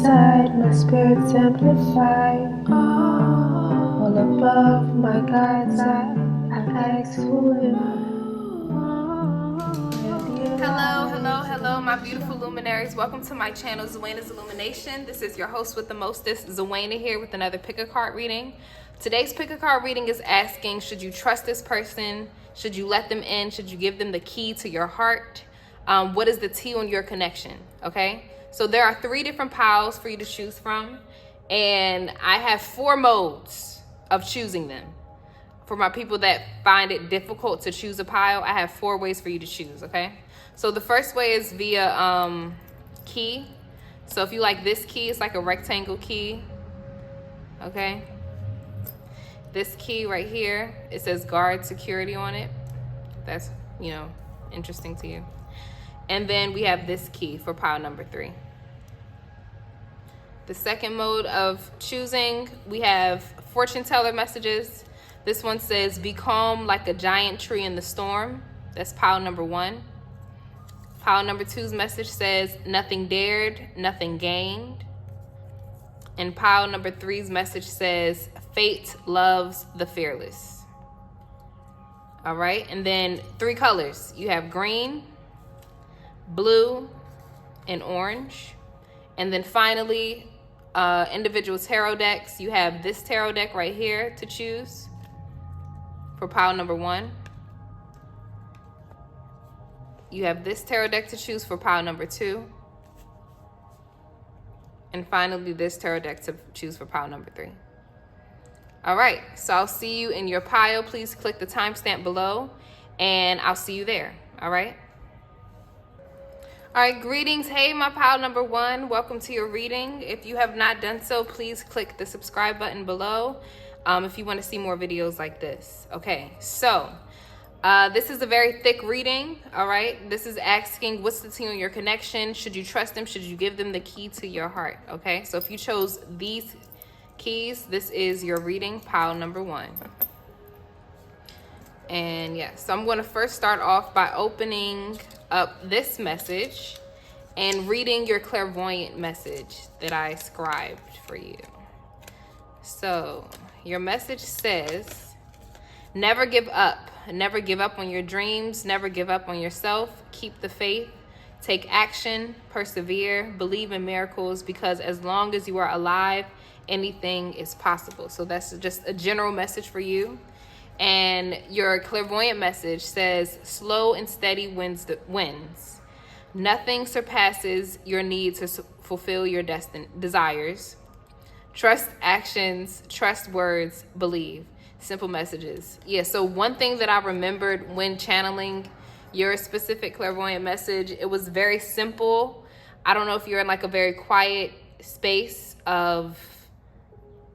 inside, my spirit's amplified. All above my God's eye, I ask who am Hello, my beautiful luminaries. Welcome to my channel, Zwena'sIllumination. This is your host with the mostest, Zwena, here with another pick a card reading. Today's pick a card reading is asking, should you trust this person? Should you let them in? Should you give them the key to your heart? What is the T on your connection? Okay, so there are 3 different piles for you to choose from, and I have 4 modes of choosing them. For my people that find it difficult to choose a pile, I have 4 ways for you to choose, okay? So the first way is via key. So if you like this key, it's like a rectangle key, okay? This key right here, it says guard security on it. That's, interesting to you. And then we have this key for pile number 3. The second mode of choosing, we have fortune teller messages. This one says, be calm like a giant tree in the storm. That's pile number 1. Pile number 2's message says, nothing dared, nothing gained. And pile number 3's message says, fate loves the fearless. All right, and then 3 colors. You have green, blue, and orange. And then finally, individual tarot decks. You have this tarot deck right here to choose for pile number 1. You have this tarot deck to choose for pile number 2. And finally, this tarot deck to choose for pile number 3. All right, so I'll see you in your pile. Please click the timestamp below, and I'll see you there, all right? All right, greetings. Hey, my pile number 1, welcome to your reading. If you have not done so, please click the subscribe button below if you want to see more videos like this. Okay, so this is a very thick reading, all right? This is asking, what's the T on your connection? Should you trust them? Should you give them the key to your heart, okay? So if you chose these keys, this is your reading, pile number 1. And yes, so I'm going to first start off by opening up this message and reading your clairvoyant message that I scribed for you. So your message says, never give up. Never give up on your dreams. Never give up on yourself. Keep the faith. Take action. Persevere. Believe in miracles, because as long as you are alive, anything is possible. So that's just a general message for you. And your clairvoyant message says, slow and steady wins. Nothing surpasses your need to fulfill your desires. Trust actions, trust words, believe. Simple messages. Yeah, so one thing that I remembered when channeling your specific clairvoyant message, it was very simple. I don't know if you're in like a very quiet space of,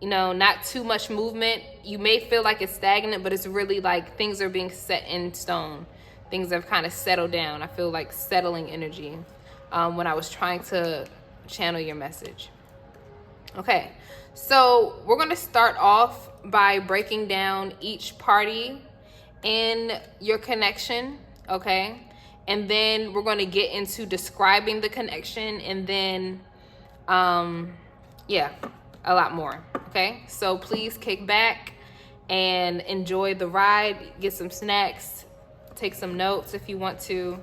not too much movement. You may feel like it's stagnant, but it's really like things are being set in stone. Things have kind of settled down. I feel like settling energy when I was trying to channel your message. Okay, so we're going to start off by breaking down each party in your connection, okay? And then we're going to get into describing the connection, and then, a lot more, okay? So please kick back and enjoy the ride. Get some snacks, take some notes if you want to,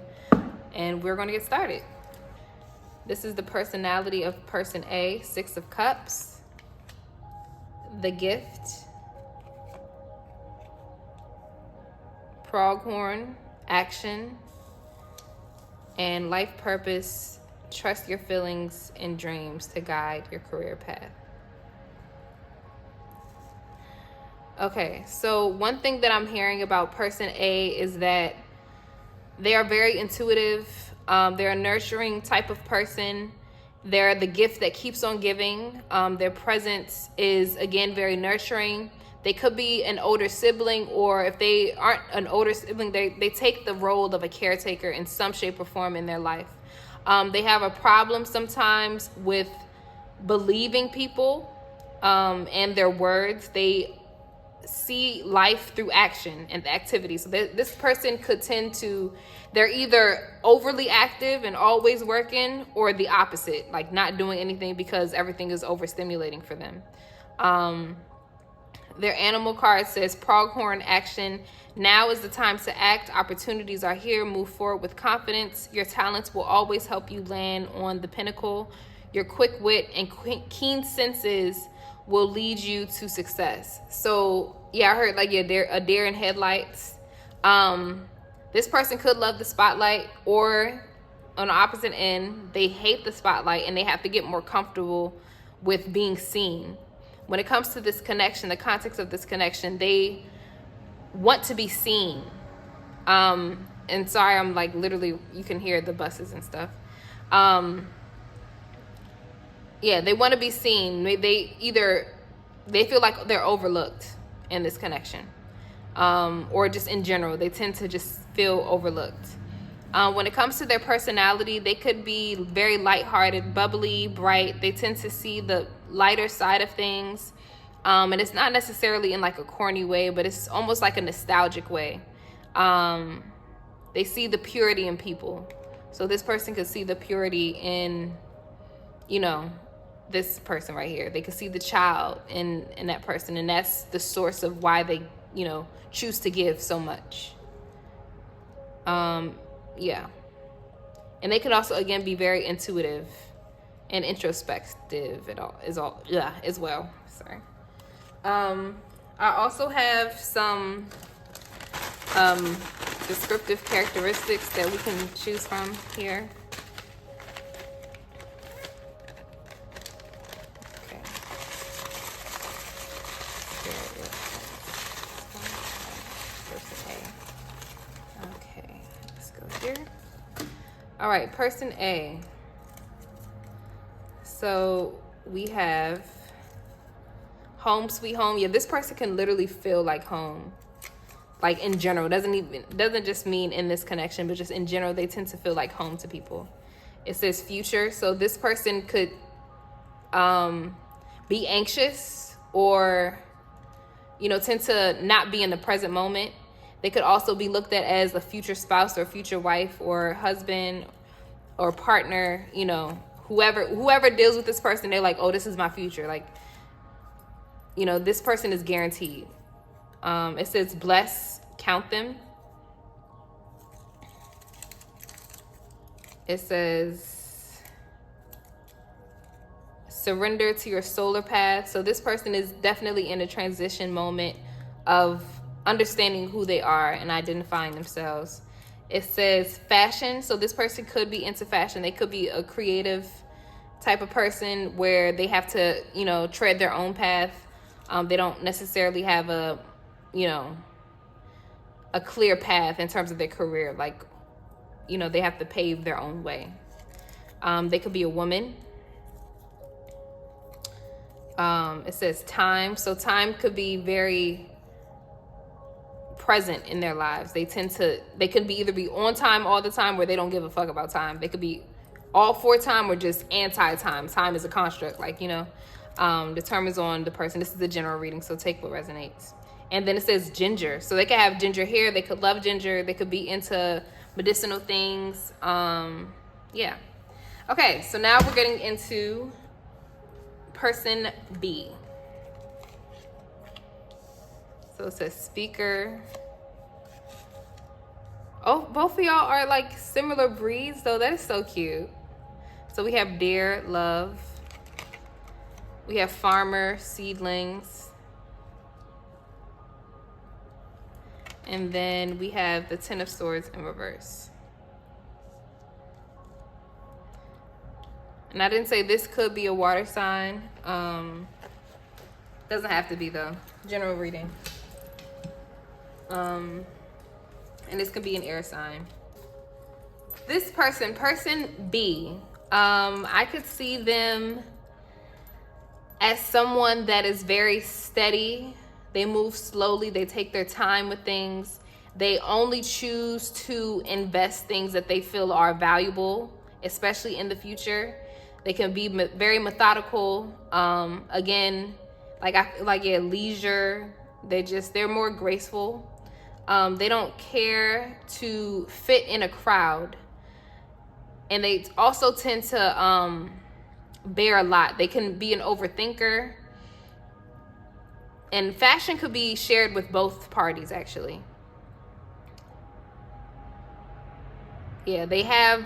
and we're going to get started. This is the personality of person A, 6 of Cups, the gift, pronghorn, action, and life purpose. Trust your feelings and dreams to guide your career path. Okay, so one thing that I'm hearing about person A is that they are very intuitive. They're a nurturing type of person. They're the gift that keeps on giving. Their presence is, again, very nurturing. They could be an older sibling, or if they aren't an older sibling, they take the role of a caretaker in some shape or form in their life. They have a problem sometimes with believing people and their words. They see life through action and activity. So this person could tend to, they're either overly active and always working, or the opposite, like not doing anything because everything is overstimulating for them. Their animal card says pronghorn action. Now is the time to act. Opportunities are here. Move forward with confidence. Your talents will always help you land on the pinnacle. Your quick wit and keen senses will lead you to success. So yeah, I heard like a deer in headlights. This person could love the spotlight, or on the opposite end, they hate the spotlight and they have to get more comfortable with being seen. When it comes to this connection, the context of this connection, they want to be seen. And sorry, I'm like literally, you can hear the buses and stuff. Yeah, they want to be seen. They feel like they're overlooked in this connection, or just in general, they tend to just feel overlooked. When it comes to their personality, they could be very lighthearted, bubbly, bright. They tend to see the lighter side of things. And it's not necessarily in like a corny way, but it's almost like a nostalgic way. They see the purity in people. So this person could see the purity in, this person right here. They could see the child in that person. And that's the source of why they, choose to give so much. Yeah. And they could also, again, be very intuitive and introspective as well. Sorry. I also have some descriptive characteristics that we can choose from here. Okay. Okay, let's go here. All right, person A. So we have home sweet home. Yeah, this person can literally feel like home. Like in general, doesn't just mean in this connection, but just in general, they tend to feel like home to people. It says future. So this person could be anxious, or tend to not be in the present moment. They could also be looked at as a future spouse or future wife or husband or partner. Whoever deals with this person, they're like, oh, this is my future. Like, this person is guaranteed. It says bless, count them. It says surrender to your solar path. So this person is definitely in a transition moment of understanding who they are and identifying themselves. It says fashion. So this person could be into fashion. They could be a creative type of person where they have to, tread their own path. They don't necessarily have a clear path in terms of their career. Like, they have to pave their own way. They could be a woman. It says time. So time could be very present in their lives. They could either be on time all the time, where they don't give a fuck about time. They could be all for time, or just anti-time. Time is a construct, determines on the person. This is a general reading, so take what resonates. And then it says ginger. So they could have ginger hair. They could love ginger. They could be into medicinal things. Yeah. Okay, so now we're getting into person B. So it says speaker. Oh, both of y'all are like similar breeds, though. That is so cute. So we have deer, love. We have farmer, seedlings. And then we have the Ten of Swords in reverse. And I didn't say this could be a water sign. Doesn't have to be, though. General reading. And this could be an air sign. This person B, I could see them as someone that is very steady. They move slowly. They take their time with things. They only choose to invest things that they feel are valuable, especially in the future. They can be very methodical. Again, leisure. They're more graceful. They don't care to fit in a crowd. And they also tend to bear a lot. They can be an overthinker. And fashion could be shared with both parties, actually. Yeah, they have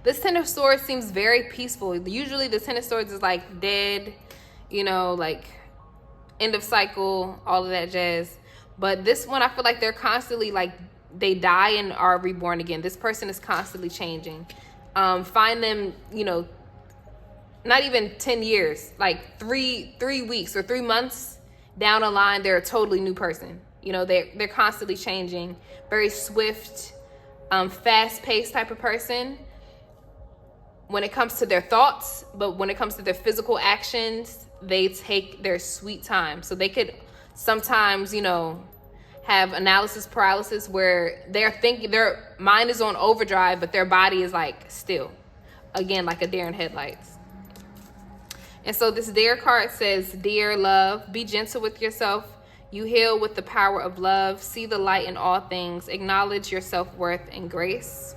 this Ten of Swords seems very peaceful. Usually the Ten of Swords is like dead, like end of cycle, all of that jazz. But this one, I feel like they're constantly like, they die and are reborn again. This person is constantly changing. Find them, not even 10 years, like three weeks or 3 months down the line, they're a totally new person. They're constantly changing. Very swift, fast-paced type of person when it comes to their thoughts, but when it comes to their physical actions, they take their sweet time. So they could sometimes, have analysis paralysis where they're thinking, their mind is on overdrive, but their body is like still. Again, like a deer in headlights. And so this Dear card says, Dear love, be gentle with yourself. You heal with the power of love. See the light in all things. Acknowledge your self-worth and grace.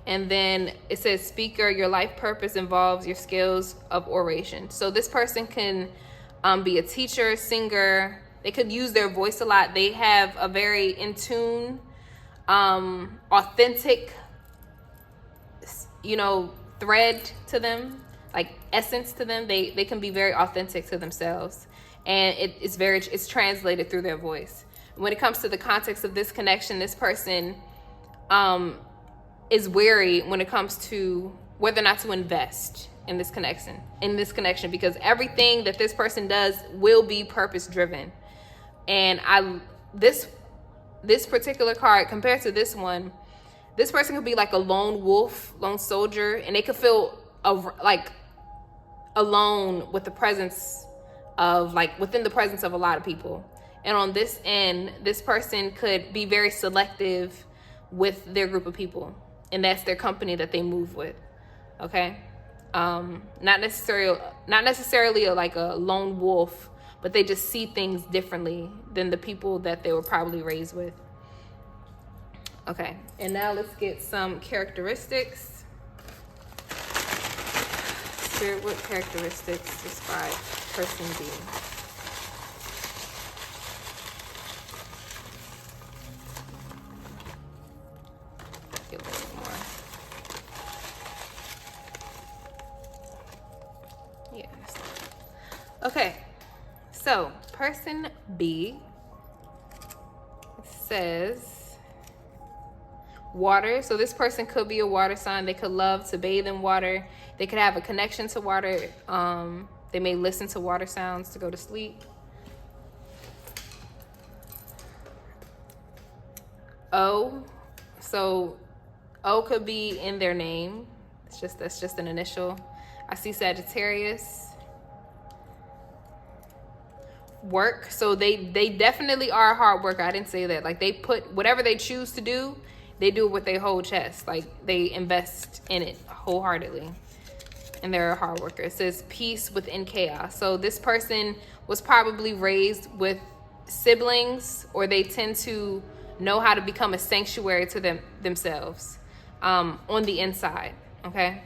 And then it says, Speaker, your life purpose involves your skills of oration. So this person can be a teacher, singer. They could use their voice a lot. They have a very in tune, authentic, thread to them, like essence to them. They can be very authentic to themselves. And it's translated through their voice. When it comes to the context of this connection, this person is wary when it comes to whether or not to invest in this connection, because everything that this person does will be purpose driven. And this particular card compared to this one, this person could be like a lone wolf, lone soldier, and they could feel like alone with the presence of within the presence of a lot of people. And on this end, this person could be very selective with their group of people, and that's their company that they move with. Okay, not necessarily like a lone wolf, but they just see things differently than the people that they were probably raised with. Okay, and now let's get some characteristics. Spirit, what characteristics describe person B? Get a little more. Yes. Okay, so person B says water. So this person could be a water sign. They could love to bathe in water. They could have a connection to water. They may listen to water sounds to go to sleep. O. So O could be in their name. That's just an initial. I see Sagittarius. Work. So they definitely are a hard worker. I didn't say that. Like, they put whatever they choose to do, they do it with their whole chest. Like, they invest in it wholeheartedly. And they're a hard worker. It says peace within chaos. So this person was probably raised with siblings, or they tend to know how to become a sanctuary to themselves on the inside. Okay.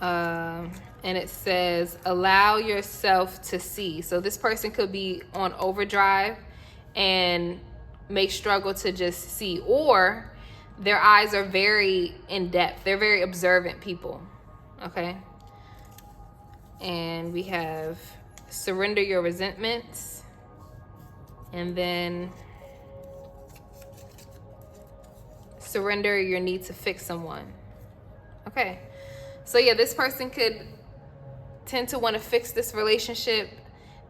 And it says allow yourself to see. So this person could be on overdrive and may struggle to just see, or their eyes are very in depth. They're very observant people. Okay. And we have surrender your resentments, and then surrender your need to fix someone. Okay. So yeah, this person could tend to want to fix this relationship.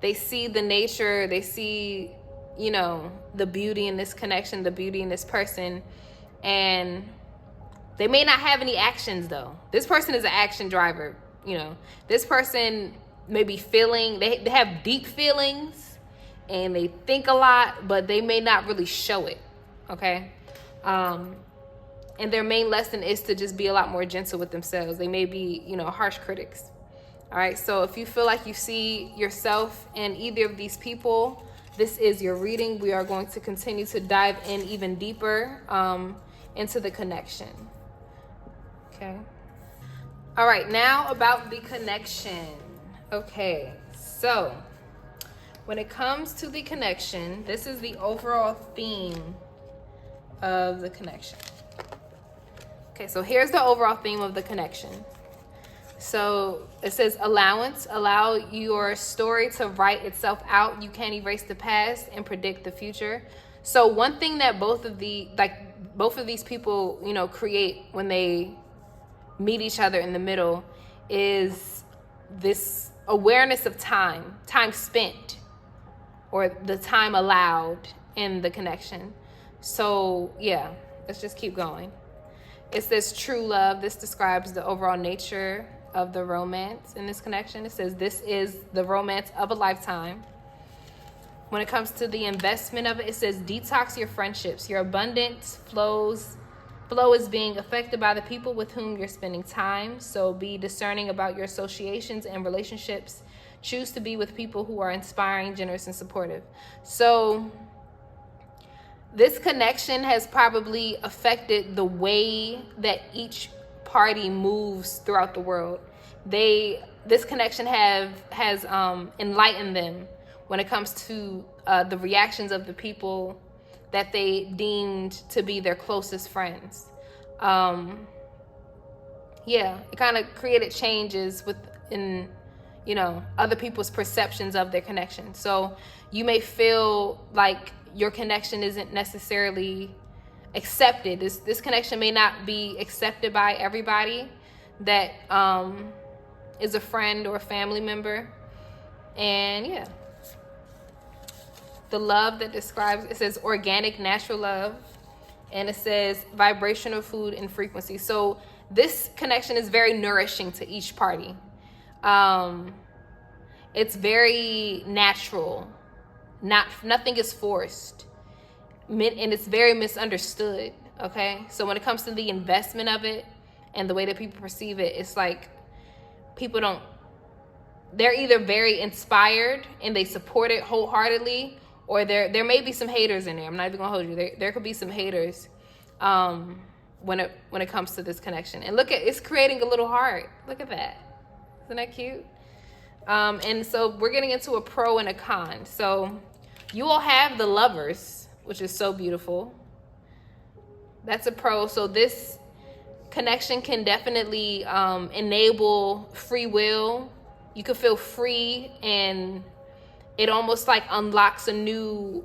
They see the nature, they see, the beauty in this connection, the beauty in this person, and they may not have any actions though. This person is an action driver. This person may be feeling, they have deep feelings and they think a lot, but they may not really show it. Okay. And their main lesson is to just be a lot more gentle with themselves. They may be, harsh critics. All right, so if you feel like you see yourself in either of these people, this is your reading. We are going to continue to dive in even deeper into the connection. Okay. All right, now about the connection. Okay, so when it comes to the connection, this is the overall theme of the connection. Okay, so here's the overall theme of the connection. So it says allowance, allow your story to write itself out. You can't erase the past and predict the future. So one thing that both of these people, you know, create when they meet each other in the middle is this awareness of time spent, or the time allowed in the connection. So yeah, let's just keep going. It says true love. This describes the overall nature of the romance in this connection. It says this is the romance of a lifetime. When it comes to the investment of it, it says detox your friendships. Your abundance flow is being affected by the people with whom you're spending time. So be discerning about your associations and relationships. Choose to be with people who are inspiring, generous, and supportive. So this connection has probably affected the way that each party moves throughout the world. This connection has enlightened them when it comes to the reactions of the people that they deemed to be their closest friends. It kind of created changes within, you know, other people's perceptions of their connection. So you may feel like your connection isn't necessarily accepted. This connection may not be accepted by everybody that is a friend or a family member. And the love that describes, it says organic, natural love, and it says vibrational, food, and frequency. So this connection is very nourishing to each party. It's very natural. Nothing is forced, and it's very misunderstood. Okay, so when it comes to the investment of it and the way that people perceive it, it's like they're either very inspired and they support it wholeheartedly, or there may be some haters in there. I'm not even gonna hold you. There could be some haters when it comes to this connection. And look at, it's creating a little heart. Look at that. Isn't that cute? And so we're getting into a pro and a con. So you all have the lovers, which is so beautiful. That's a pro. So this connection can definitely enable free will. You can feel free, and it almost like unlocks a new,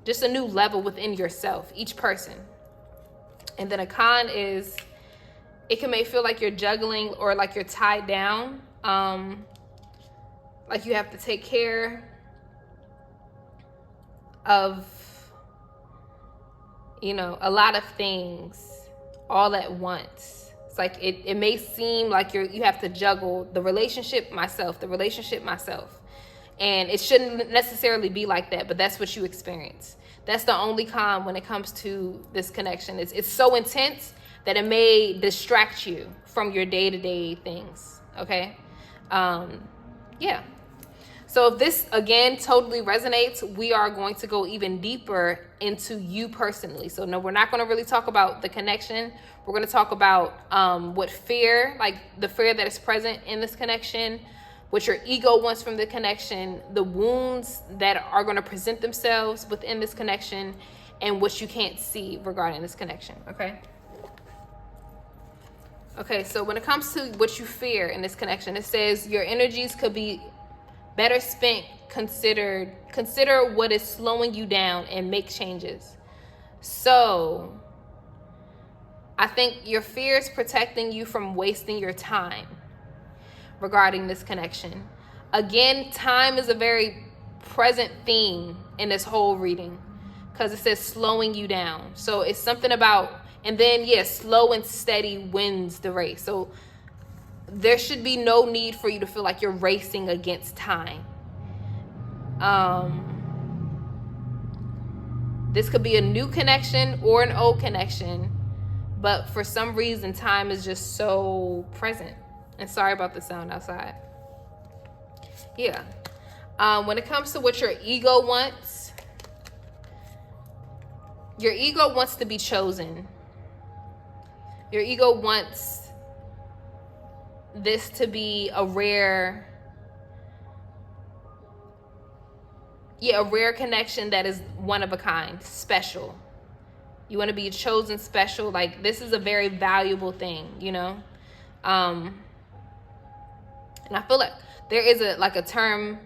just a new level within yourself, each person. And then a con is, it can make feel like you're juggling or like you're tied down. Like you have to take care of, you know, a lot of things all at once. It's like it may seem like you have to juggle the relationship myself. And it shouldn't necessarily be like that, but that's what you experience. That's the only con when it comes to this connection. It's so intense that it may distract you from your day-to-day things. Okay? So if this, again, totally resonates, we are going to go even deeper into you personally. So no, we're not going to really talk about the connection. We're going to talk about what fear, like the fear that is present in this connection, what your ego wants from the connection, the wounds that are going to present themselves within this connection, and what you can't see regarding this connection. Okay, so when it comes to what you fear in this connection, it says your energies could be better spent. Consider what is slowing you down and make changes. So I think your fear is protecting you from wasting your time regarding this connection. Again, time is a very present theme in this whole reading because it says slowing you down. So it's something about, and then slow and steady wins the race. So there should be no need for you to feel like you're racing against time. This could be a new connection or an old connection, but for some reason, time is just so present. And sorry about the sound outside. Yeah. When it comes to what your ego wants to be chosen. Your ego wants this to be a rare connection that is one of a kind, special. You want to be chosen special. Like, this is a very valuable thing, you know? And I feel like there is a term,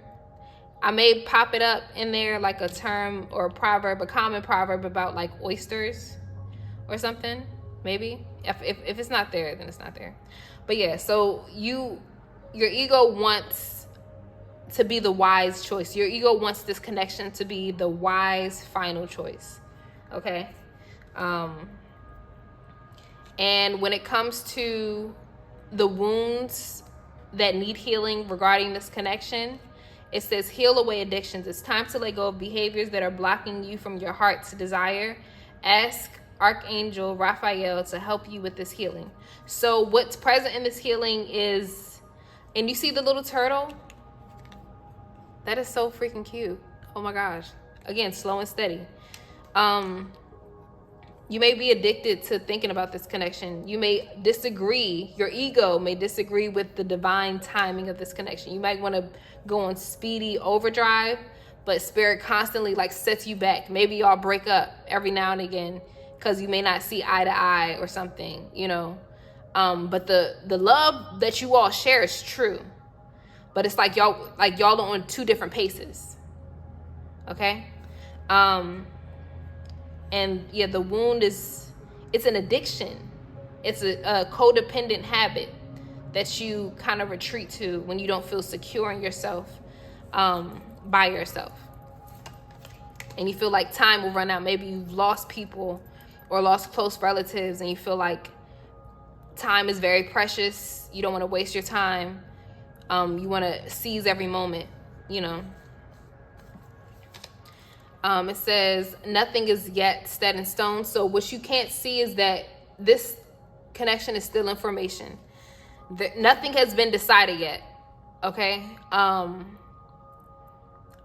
I may pop it up in there, like a term or a proverb, a common proverb about like oysters or something, maybe. If it's not there, then it's not there. But yeah, so your ego wants to be the wise choice. Your ego wants this connection to be the wise final choice. Okay? And when it comes to the wounds that need healing regarding this connection, it says, heal away addictions. It's time to let go of behaviors that are blocking you from your heart's desire. Ask Archangel Raphael to help you with this healing. So what's present in this healing is, and you see the little turtle? That is so freaking cute. Oh my gosh. Again, slow and steady. You may be addicted to thinking about this connection. You may disagree. Your ego may disagree with the divine timing of this connection. You might want to go on speedy overdrive, but spirit constantly like sets you back. Maybe y'all break up every now and again because you may not see eye to eye or something, you know. But the love that you all share is true. But it's like y'all are on two different paces. Okay? And yeah, the wound it's an addiction. It's a codependent habit that you kind of retreat to when you don't feel secure in yourself, by yourself. And you feel like time will run out. Maybe you've lost people or lost close relatives and you feel like time is very precious. You don't want to waste your time. You want to seize every moment, you know. It says, nothing is yet set in stone. So what you can't see is that this connection is still information. Nothing has been decided yet. Okay?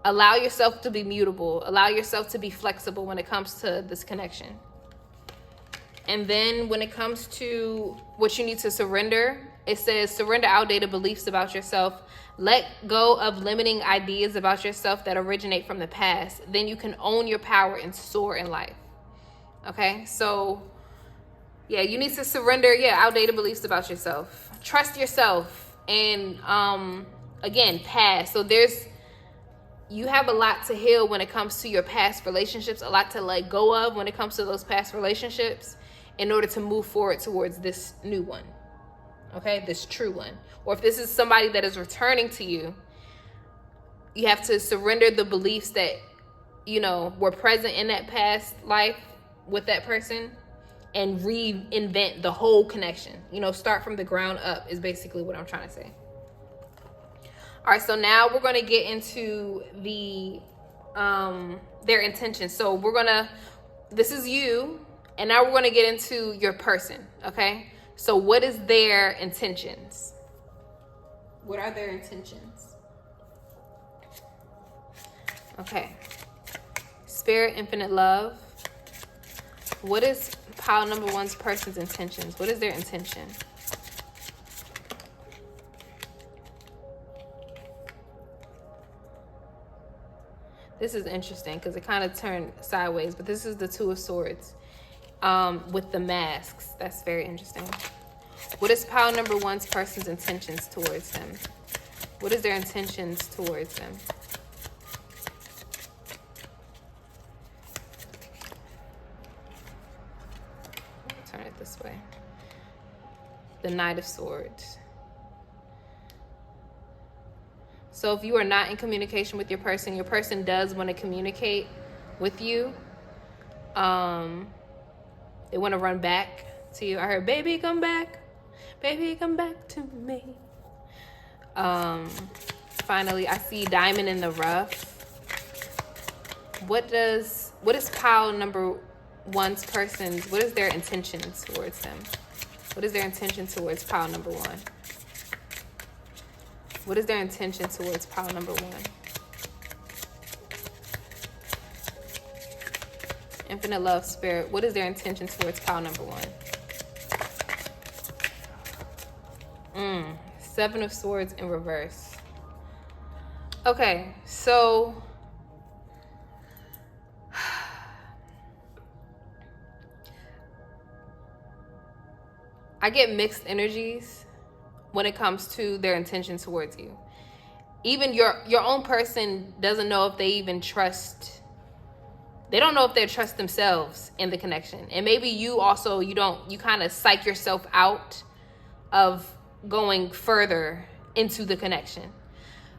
Allow yourself to be mutable. Allow yourself to be flexible when it comes to this connection. And then when it comes to what you need to surrender, it says, surrender outdated beliefs about yourself. Let go of limiting ideas about yourself that originate from the past. Then you can own your power and soar in life. Okay? So, yeah, you need to surrender, outdated beliefs about yourself. Trust yourself. And, again, past. So you have a lot to heal when it comes to your past relationships. A lot to let go of when it comes to those past relationships in order to move forward towards this new one. Okay, this true one. Or if this is somebody that is returning to you, you have to surrender the beliefs that, you know, were present in that past life with that person and reinvent the whole connection. You know, start from the ground up is basically what I'm trying to say. All right, so now we're going to get into their intentions. So this is you, and now we're going to get into your person, okay? So what is their intentions? What are their intentions? Okay. Spirit, infinite love. What is pile number one's person's intentions? What is their intention? This is interesting because it kind of turned sideways, but this is the Two of Swords. With the masks. That's very interesting. What is pile number one's person's intentions towards them? What is their intentions towards them? Turn it this way. The Knight of Swords. So if you are not in communication with your person does want to communicate with you. They want to run back to you. I heard, baby, come back. Baby, come back to me. Finally, I see diamond in the rough. What is pile number one's person's, what is their intention towards them? What is their intention towards pile number one? What is their intention towards pile number 1? Infinite love, spirit. What is their intention towards pile number 1? 7 of swords in reverse. Okay, so I get mixed energies when it comes to their intention towards you. Even your own person doesn't know if they even trust. They don't know if they trust themselves in the connection. And maybe you also, you kind of psych yourself out of going further into the connection.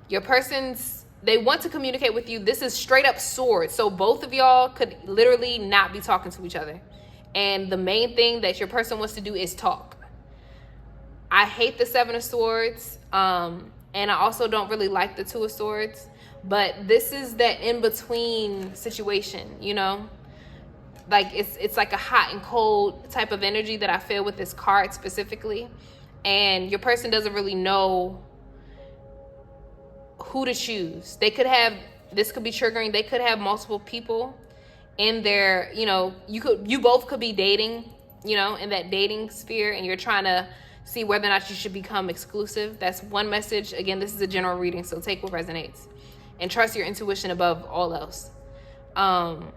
Your person's, they want to communicate with you. This is straight up swords. So both of y'all could literally not be talking to each other. And the main thing that your person wants to do is talk. I hate the 7 of swords. And I also don't really like the 2 of swords. But this is that in-between situation, you know? Like, it's like a hot and cold type of energy that I feel with this card specifically. And your person doesn't really know who to choose. They could have, this could be triggering, they could have multiple people in their, you know, you both could be dating, you know, in that dating sphere, and you're trying to see whether or not you should become exclusive. That's one message. Again, this is a general reading, so take what resonates. And trust your intuition above all else. And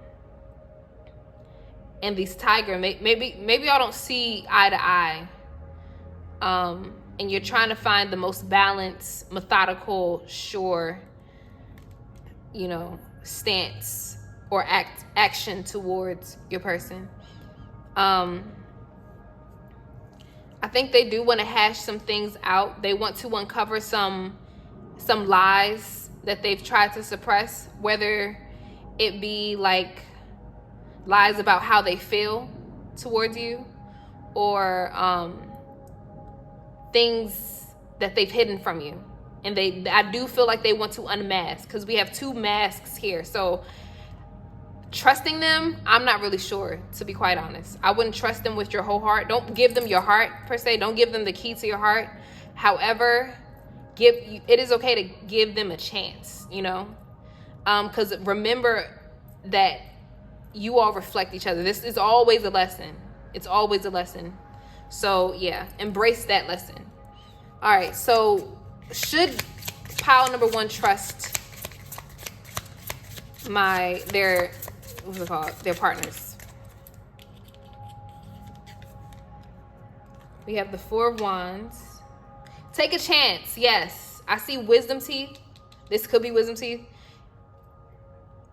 these tiger, maybe y'all don't see eye to eye. And you're trying to find the most balanced, methodical, sure, you know, stance or action towards your person. I think they do want to hash some things out. They want to uncover some lies that they've tried to suppress, whether it be like lies about how they feel towards you, or things that they've hidden from you. And I do feel like they want to unmask, because we have 2 masks here. So trusting them, I'm not really sure, to be quite honest. I wouldn't trust them with your whole heart. Don't give them your heart per se. Don't give them the key to your heart. However, it is okay to give them a chance, you know? Because remember that you all reflect each other. This is always a lesson. It's always a lesson. So yeah, embrace that lesson. All right, so should pile number 1 trust their partners? We have the 4 of Wands. Take a chance. Yes, I see wisdom teeth. This could be wisdom teeth.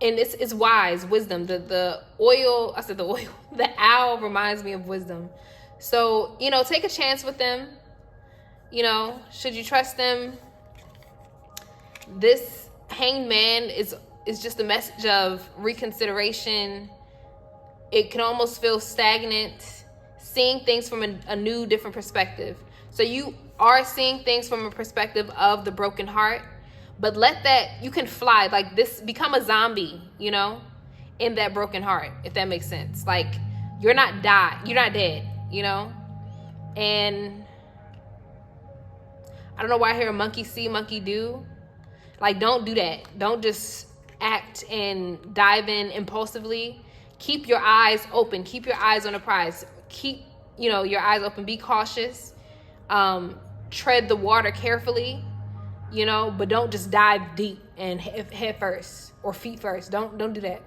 And it's wise, wisdom. The oil, I said the oil. The owl reminds me of wisdom. So, you know, take a chance with them. You know, should you trust them? This hanged man is just a message of reconsideration. It can almost feel stagnant, seeing things from a new, different perspective. So you are seeing things from a perspective of the broken heart, but you can fly like this, become a zombie, you know, in that broken heart, if that makes sense. Like, you're not dead, you know? And I don't know why I hear a monkey see, monkey do. Like, don't do that. Don't just act and dive in impulsively. Keep your eyes open. Keep your eyes on the prize. Keep, you know, your eyes open. Be cautious. Tread the water carefully, you know, but don't just dive deep and head first or feet first. Don't do that.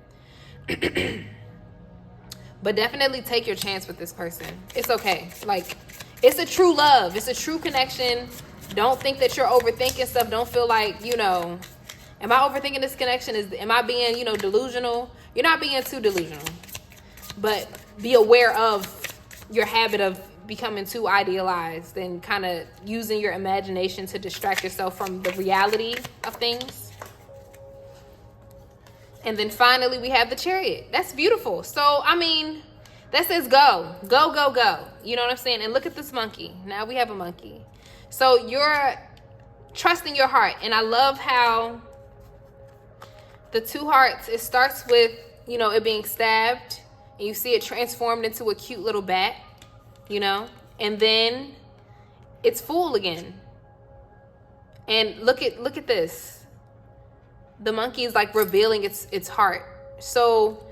But definitely take your chance with this person. It's okay. Like, it's a true love. It's a true connection. Don't think that you're overthinking stuff. Don't feel like, you know, am I overthinking this connection? Am I being, you know, delusional? You're not being too delusional. But be aware of your habit of becoming too idealized and kind of using your imagination to distract yourself from the reality of things. And then finally, we have the Chariot. That's beautiful. So, I mean, that says go. Go, go, go. You know what I'm saying? And look at this monkey. Now we have a monkey. So you're trusting your heart. And I love how the 2 hearts, it starts with, you know, it being stabbed. And you see it transformed into a cute little bat, you know. And then it's full again. And look at this. The monkey is like revealing its heart. So,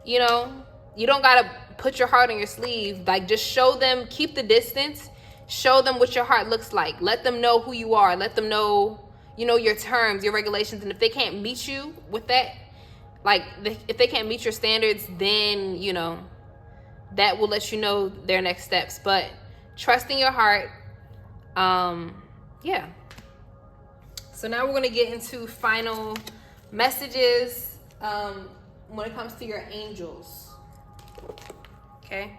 you know, you don't gotta put your heart on your sleeve. Like, just show them, keep the distance, show them what your heart looks like. Let them know who you are. Let them know, you know, your terms, your regulations. And if they can't meet you with that, like, if they can't meet your standards, then, you know, that will let you know their next steps. But trust in your heart. Yeah. So now we're going to get into final messages when it comes to your angels. Okay.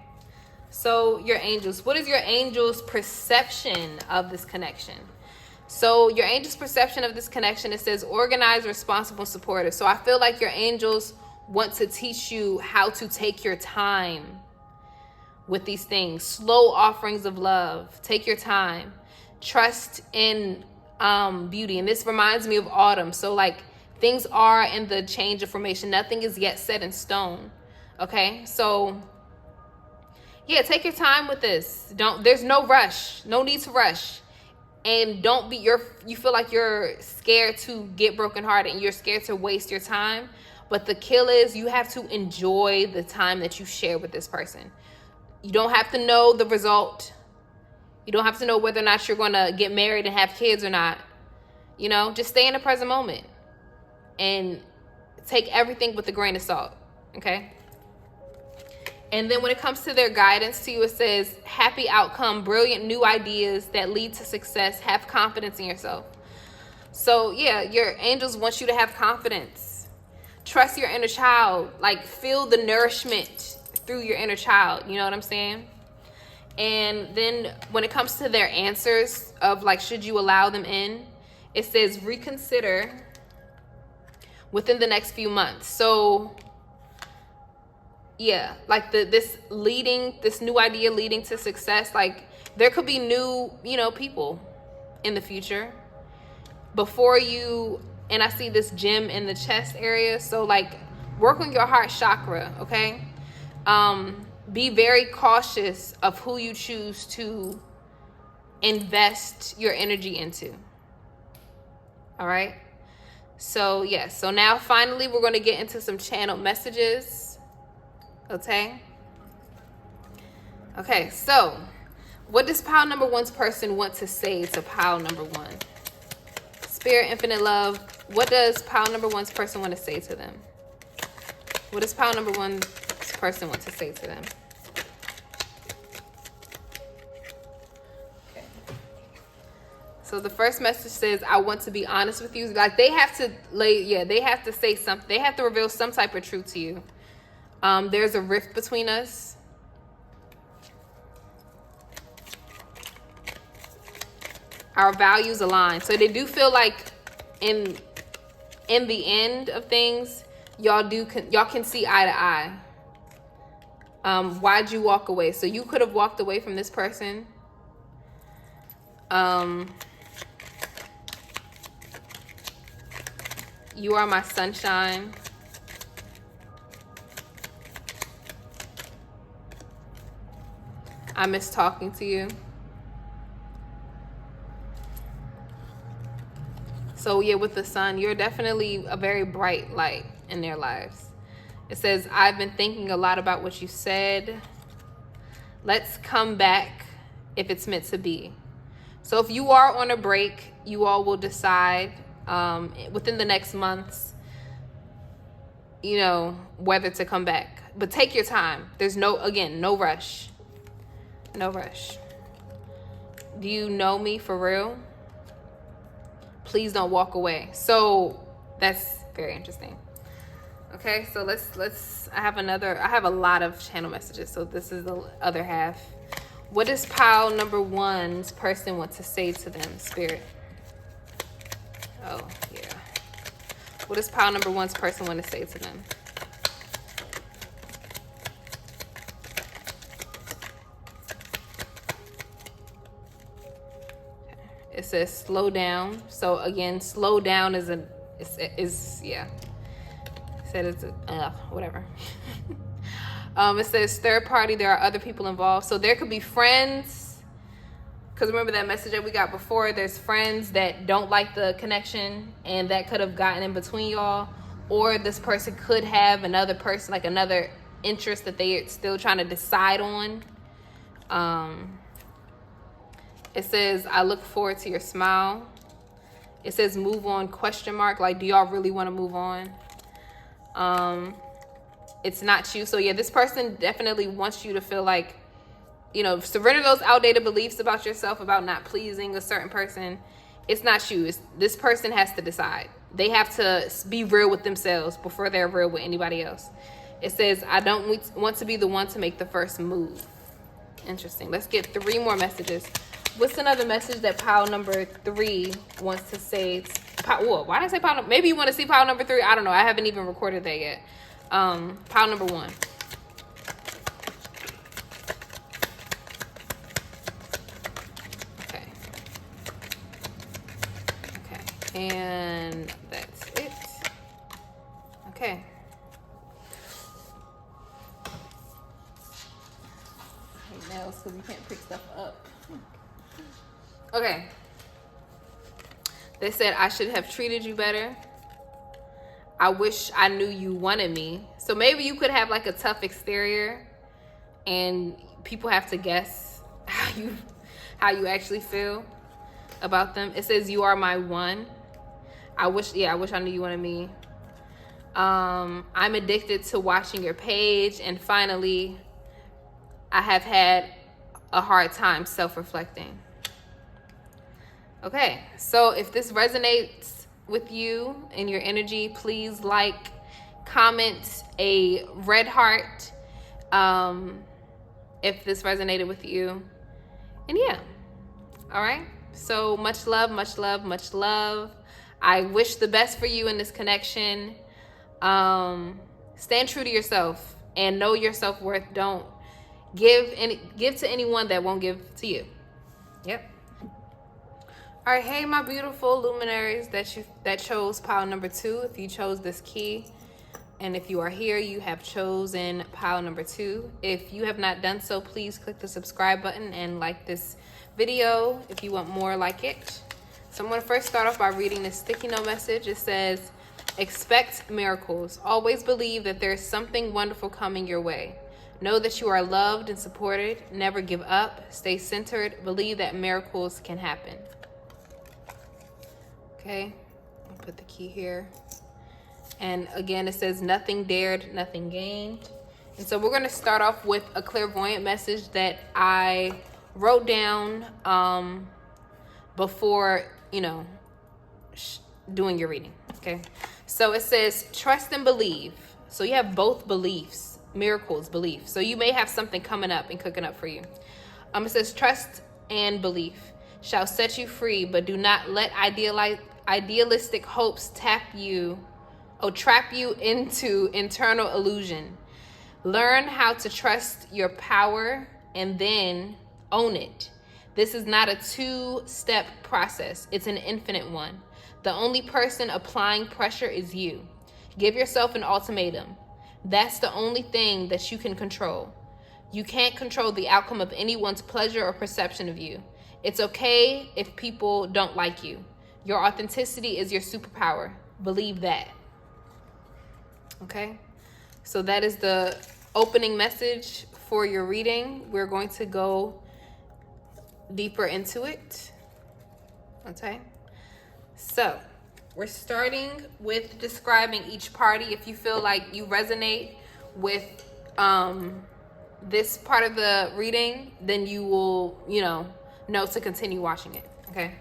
So your angels, what is your angel's perception of this connection? So your angel's perception of this connection, it says organized, responsible, supportive. So I feel like your angels want to teach you how to take your time with these things. Slow offerings of love. Take your time. Trust in beauty. And this reminds me of autumn. So like, things are in the change of formation. Nothing is yet set in stone. Okay. So yeah, take your time with this. There's no rush. No need to rush. And don't be you feel like you're scared to get brokenhearted and you're scared to waste your time. But the kill is you have to enjoy the time that you share with this person. You don't have to know the result. You don't have to know whether or not you're going to get married and have kids or not. You know, just stay in the present moment and take everything with a grain of salt. Okay. And then when it comes to their guidance to you, it says happy outcome, brilliant new ideas that lead to success. Have confidence in yourself. So yeah, your angels want you to have confidence. Trust your inner child. Like, feel the nourishment through your inner child. You know what I'm saying? And then when it comes to their answers of like, should you allow them in? It says reconsider within the next few months. So yeah, like this new idea leading to success. Like, there could be new, you know, people in the future before you. And I see this gem in the chest area. So like, work on your heart chakra. Okay. Be very cautious of who you choose to invest your energy into. All right. So yes. So now finally, we're going to get into some channel messages. Okay. Okay. So what does pile number one's person want to say to pile number one? Spirit, infinite love. What does pile number one's person want to say to them? What does pile number one's person want to say to them? Okay. So the first message says, I want to be honest with you. Like, they have to they have to say something. They have to reveal some type of truth to you. There's a rift between us. Our values align. So they do feel like in the end of things, y'all can see eye to eye. Why'd you walk away? So you could have walked away from this person. You are my sunshine. I miss talking to you. So yeah, with the sun, you're definitely a very bright light in their lives. It says, I've been thinking a lot about what you said. Let's come back if it's meant to be. So if you are on a break, you all will decide within the next months, you know, whether to come back. But take your time. There's no rush. No rush. Do you know me for real? Please don't walk away. So that's very interesting. Okay, so let's I have a lot of channel messages, so this is the other half. What does pile number one's person want to say to them, Spirit? Oh, yeah. What does pile number one's person want to say to them? It says slow down. So again, slow down is yeah. It said it's whatever. It says third party. There are other people involved. So there could be friends. Because remember that message that we got before, there's friends that don't like the connection and that could have gotten in between y'all. Or this person could have another person, like another interest that they're still trying to decide on. It says, I look forward to your smile. It says move on, question mark. Like, do y'all really want to move on? It's not you. So yeah, this person definitely wants you to feel like, you know, surrender those outdated beliefs about yourself, about not pleasing a certain person. It's not you. This person has to decide. They have to be real with themselves before they're real with anybody else. It says, I don't want to be the one to make the first move. Interesting. Let's get 3 more messages. What's another message that pile number 3 wants to say? Whoa, why did I say pile number? Maybe you want to see pile number 3. I don't know. I haven't even recorded that yet. Pile number 1. Okay. Okay. And that's it. Okay. Nails, because you can't pick stuff up. Okay. They said, I should have treated you better. I wish I knew you wanted me. So maybe you could have like a tough exterior and people have to guess how you actually feel about them. It says, you are my one. I wish I knew you wanted me. I'm addicted to watching your page. And finally, I have had a hard time self-reflecting. Okay, so if this resonates with you and your energy, please like, comment a red heart if this resonated with you. And yeah, all right. So much love, much love, much love. I wish the best for you in this connection. Stand true to yourself and know your self-worth. Don't give to anyone that won't give to you. Yep. All right, hey, my beautiful luminaries that chose pile number 2. If you chose this key, and if you are here, you have chosen pile number 2. If you have not done so, please click the subscribe button and like this video if you want more like it. So I'm going to first start off by reading this sticky note message. It says, expect miracles. Always believe that there's something wonderful coming your way. Know that you are loved and supported. Never give up. Stay centered. Believe that miracles can happen. Okay, I'll put the key here. And again, it says nothing dared, nothing gained. And so we're going to start off with a clairvoyant message that I wrote down before, doing your reading. Okay, so it says trust and believe. So you have both beliefs, miracles, belief. So you may have something coming up and cooking up for you. It says trust and belief shall set you free, but do not let idealistic hopes trap you into internal illusion. Learn how to trust your power and then own it. This is not a 2-step process. It's an infinite one. The only person applying pressure is you. Give yourself an ultimatum. That's the only thing that you can control. You can't control the outcome of anyone's pleasure or perception of you. It's okay if people don't like you. Your authenticity is your superpower. Believe that. Okay? So that is the opening message for your reading. We're going to go deeper into it. Okay? So, we're starting with describing each party. If you feel like you resonate with this part of the reading, then you will, know to continue watching it. Okay?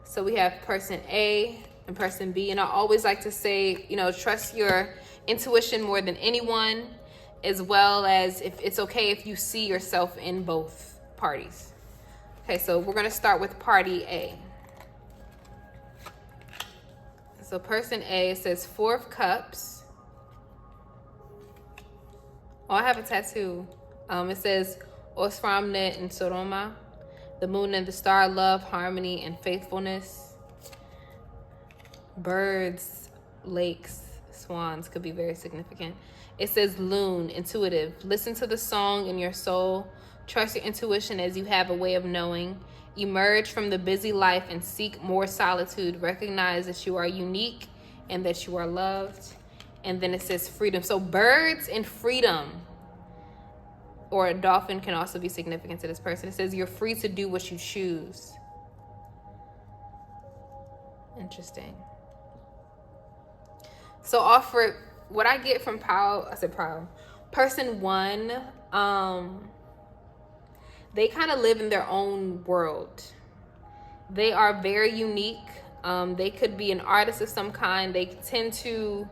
So we have person A and person B. And I always like to say, trust your intuition more than anyone, as well as if it's okay if you see yourself in both parties. Okay, so we're going to start with party A. So person A says 4 of Cups. Oh, I have a tattoo. It says Osframne and Soroma. The moon and the star, love, harmony, and faithfulness. Birds, lakes, swans could be very significant. It says Loon, intuitive. Listen to the song in your soul. Trust your intuition as you have a way of knowing. Emerge from the busy life and seek more solitude. Recognize that you are unique and that you are loved. And then it says freedom. So birds and freedom, or a dolphin, can also be significant to this person. It says you're free to do what you choose. Interesting. So offer what I get from person one, they kind of live in their own world. They are very unique. They could be an artist of some kind. They tend to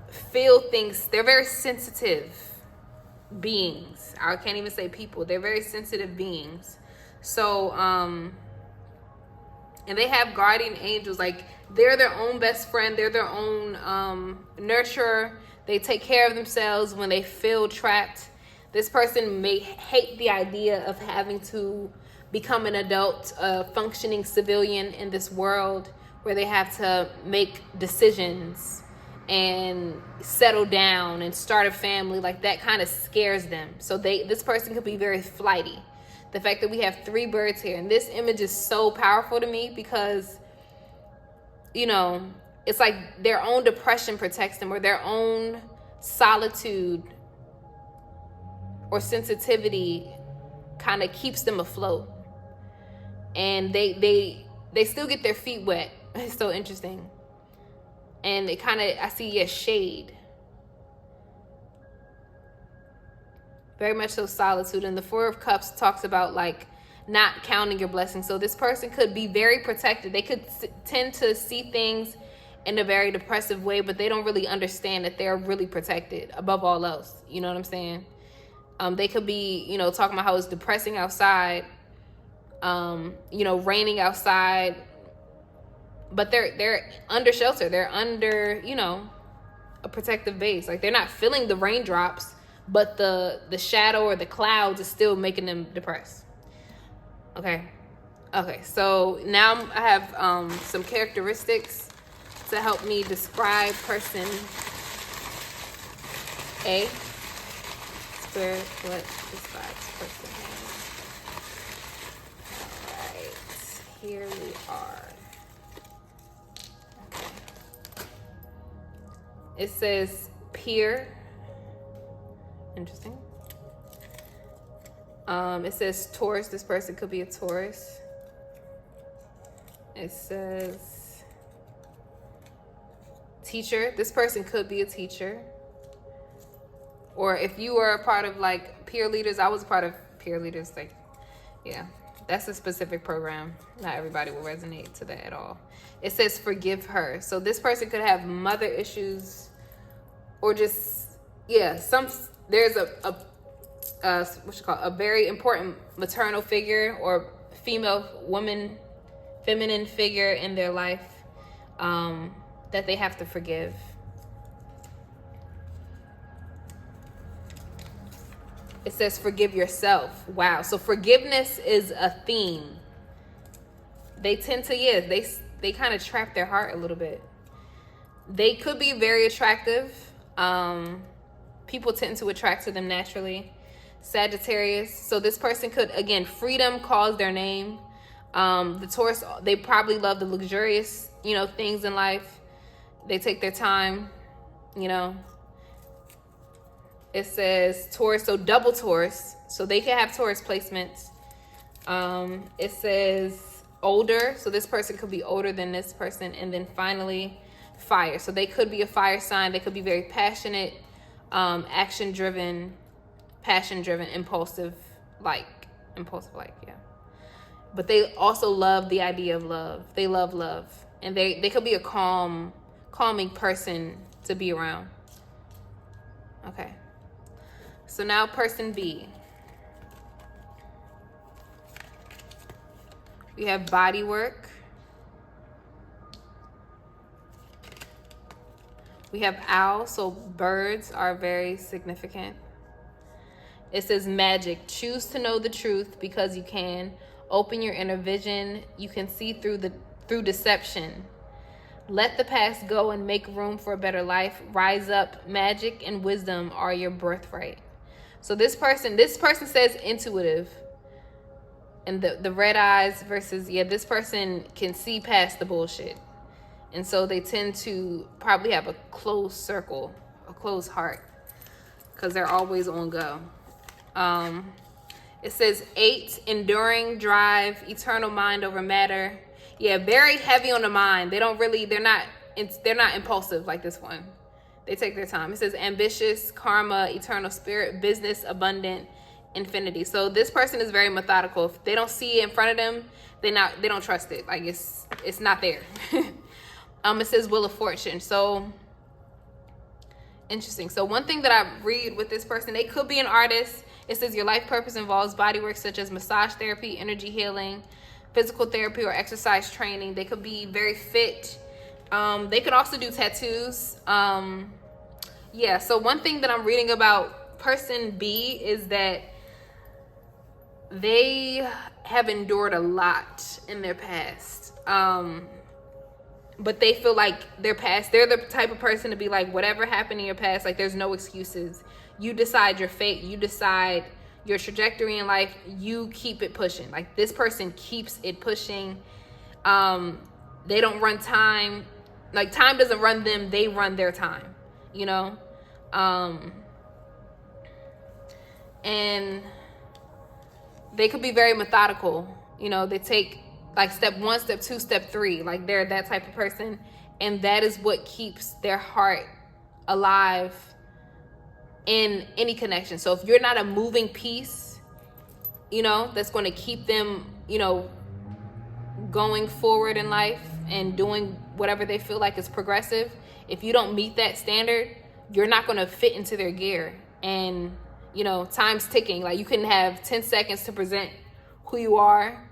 feel things. They're very sensitive beings. I can't even say people. They're very sensitive beings. So, and they have guardian angels. Like, they're their own best friend. They're their own nurturer. They take care of themselves when they feel trapped. This person may hate the idea of having to become an adult, a functioning civilian in this world where they have to make decisions and settle down and start a family. Like, that kind of scares them. So this person could be very flighty. The fact that we have 3 birds here, and this image is so powerful to me because, you know, it's like their own depression protects them, or their own solitude or sensitivity kind of keeps them afloat. And they still get their feet wet. It's so interesting. And it kind of, I see shade. Very much so solitude. And the 4 of Cups talks about like not counting your blessings. So this person could be very protected. They could tend to see things in a very depressive way, but they don't really understand that they're really protected above all else. You know what I'm saying? They could be, you know, talking about how it's depressing outside, you know, raining outside, but they're under shelter. They're under, you know, a protective base. Like, they're not feeling the raindrops, but the shadow or the clouds is still making them depressed. Okay. So now I have some characteristics to help me describe person A. What describes person A? All right. Here we are. Okay. It says peer. Interesting. It says Taurus. This person could be a Taurus. It says teacher. This person could be a teacher. Or if you are a part of like peer leaders, I was a part of peer leaders. Like, yeah, that's a specific program. Not everybody will resonate to that at all. It says forgive her. So this person could have mother issues, or just, there's a very important maternal figure or feminine figure in their life that they have to forgive. It says forgive yourself. Wow. So forgiveness is a theme. They tend to, they kind of trap their heart a little bit. They could be very attractive. People tend to attract to them naturally. Sagittarius. So this person could, again, freedom calls their name. The Taurus, they probably love the luxurious, things in life. They take their time, It says Taurus, so double Taurus. So they can have Taurus placements. It says older. So this person could be older than this person. And then finally, fire. So they could be a fire sign. They could be very passionate, action-driven, passion-driven, impulsive-like, yeah. But they also love the idea of love. They love love. And they could be a calming person to be around. Okay. So now person B. We have body work. We have owl, so birds are very significant. It says magic. Choose to know the truth because you can. Open your inner vision. You can see through deception. Let the past go and make room for a better life. Rise up. Magic and wisdom are your birthright. So this person says intuitive. And the red eyes versus, this person can see past the bullshit. And so they tend to probably have a closed circle, a closed heart, because they're always on go. It says 8, enduring drive, eternal mind over matter. Yeah, very heavy on the mind. They're not impulsive like this one. They take their time. It says ambitious, karma, eternal spirit, business, abundant, infinity. So this person is very methodical. If they don't see it in front of them, they don't trust it. Like it's not there. It says wheel of fortune. So interesting. So one thing that I read with this person, they could be an artist. It says your life purpose involves body work such as massage therapy, energy healing, physical therapy, or exercise training. They could be very fit. They could also do tattoos. So one thing that I'm reading about person B is that they have endured a lot in their past. But they feel like they're the type of person to be like, whatever happened in your past, like there's no excuses. You decide your fate. You decide your trajectory in life. You keep it pushing. Like this person keeps it pushing. They don't run time. Like time doesn't run them. They run their time, you know? And they could be very methodical. You know, they take like step 1, step 2, step 3. Like they're that type of person. And that is what keeps their heart alive in any connection. So if you're not a moving piece, you know, that's going to keep them, you know, going forward in life and doing whatever they feel like is progressive, if you don't meet that standard, you're not going to fit into their gear. And, you know, time's ticking. Like you can have 10 seconds to present who you are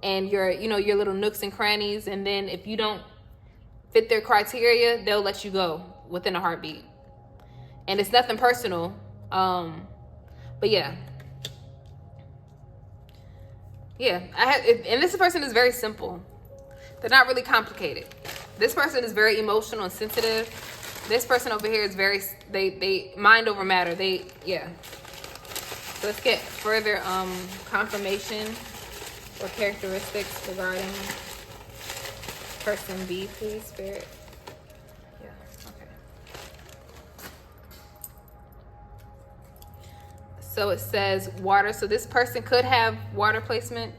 and your, you know, your little nooks and crannies. And then if you don't fit their criteria, they'll let you go within a heartbeat. And it's nothing personal. But yeah. Yeah. And this person is very simple. They're not really complicated. This person is very emotional and sensitive. This person over here is very, they mind over matter. So let's get further confirmation or characteristics regarding person B, please, Spirit. Yeah, okay. So it says water. So this person could have water placement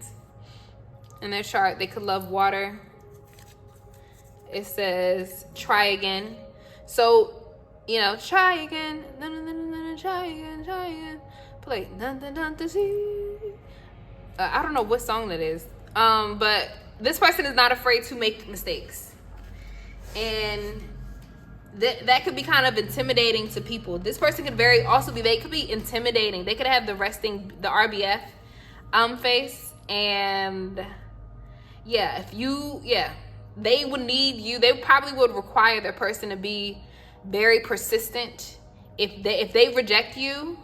in their chart. They could love water. It says try again. So, you know, try again. Try again. Play. I don't know what song that is. But this person is not afraid to make mistakes. And that could be kind of intimidating to people. This person could they could be intimidating. They could have the RBF face. And they would need you. They probably would require their person to be very persistent. If they reject you,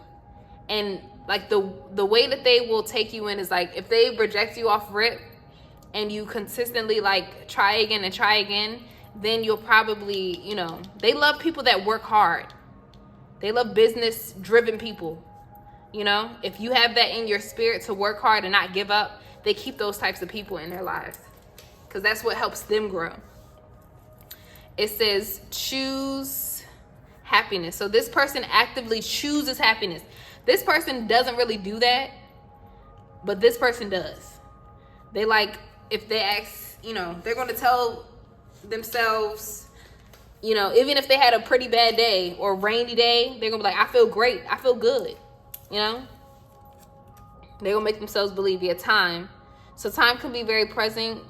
and like the way that they will take you in is like if they reject you off rip and you consistently like try again, then you'll probably, you know, they love people that work hard. They love business driven people. You know, if you have that in your spirit to work hard and not give up, they keep those types of people in their lives because that's what helps them grow. It says choose happiness. So this person actively chooses happiness. This person doesn't really do that, but this person does. They like, if they ask, you know, they're going to tell themselves, you know, even if they had a pretty bad day or rainy day, they're going to be like, I feel great. I feel good. You know, they're going to make themselves believe time. So time can be very present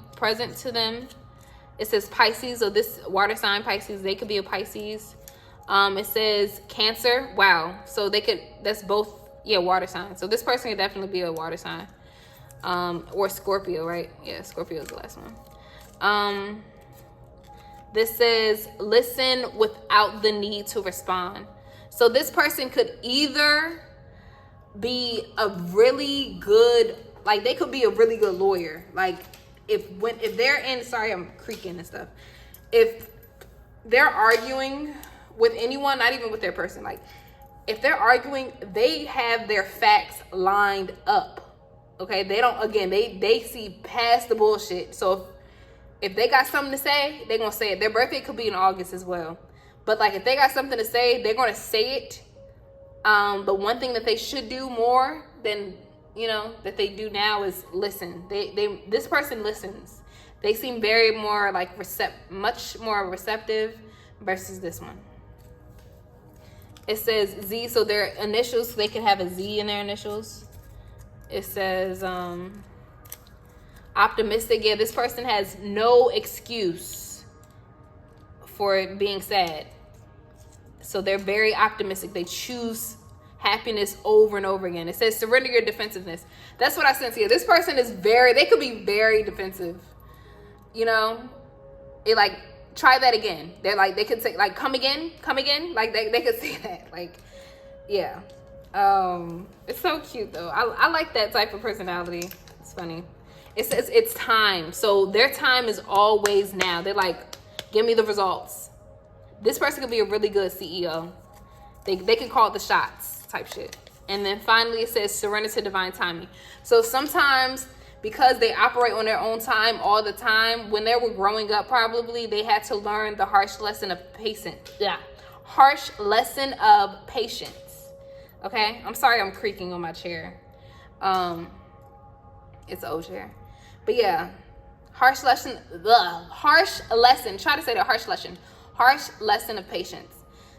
to them. It says Pisces. So this water sign Pisces, they could be a Pisces. It says Cancer. Wow. So that's both, water sign. So this person could definitely be a water sign. Or Scorpio, right? Yeah, Scorpio is the last one. This says listen without the need to respond. So this person could either be a really good, like they could be a really good lawyer. Like if they're in, sorry, I'm creaking and stuff. If they're arguing with anyone, not even with their person, like if they're arguing, they have their facts lined up. Okay, they don't. Again, they see past the bullshit. So if they got something to say, they're gonna say it. Their birthday could be in August as well, but like if they got something to say, they're gonna say it. The one thing that they should do more than that they do now is listen. This person listens. They seem very more like much more receptive versus this one. It says Z, so their initials, they can have a Z in their initials. It says optimistic. Yeah, this person has no excuse for being sad. So they're very optimistic. They choose happiness over and over again. It says surrender your defensiveness. That's what I sense here. This person is they could be very defensive. It like, try that again. They're like, they could say like, come again. Like they could say that. Like, yeah. It's so cute though. I like that type of personality. It's funny. It says it's time. So their time is always now. They're like, give me the results. This person could be a really good CEO. They can call the shots type shit. And then finally it says surrender to divine timing. So sometimes, because they operate on their own time all the time, when they were growing up, probably they had to learn the harsh lesson of patience. Yeah, harsh lesson of patience. Okay, I'm sorry, I'm creaking on my chair. It's an old chair, but yeah, harsh lesson. Try to say the harsh lesson. Harsh lesson of patience.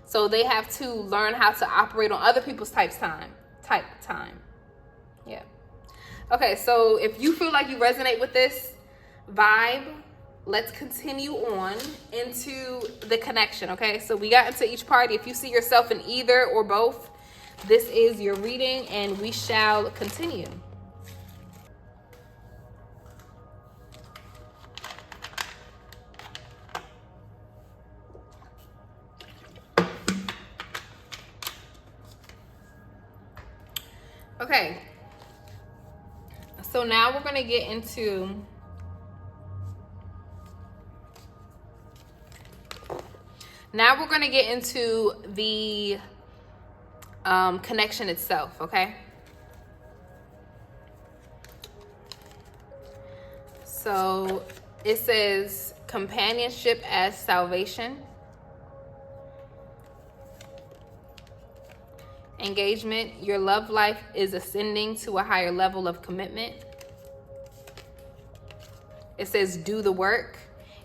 So they have to learn how to operate on other people's type time. Yeah. Okay, so if you feel like you resonate with this vibe, let's continue on into the connection, okay? So we got into each party. If you see yourself in either or both, this is your reading, and we shall continue. Okay. So now we're going to get into the connection itself, okay? So it says companionship as salvation. Engagement, your love life is ascending to a higher level of commitment. It says do the work.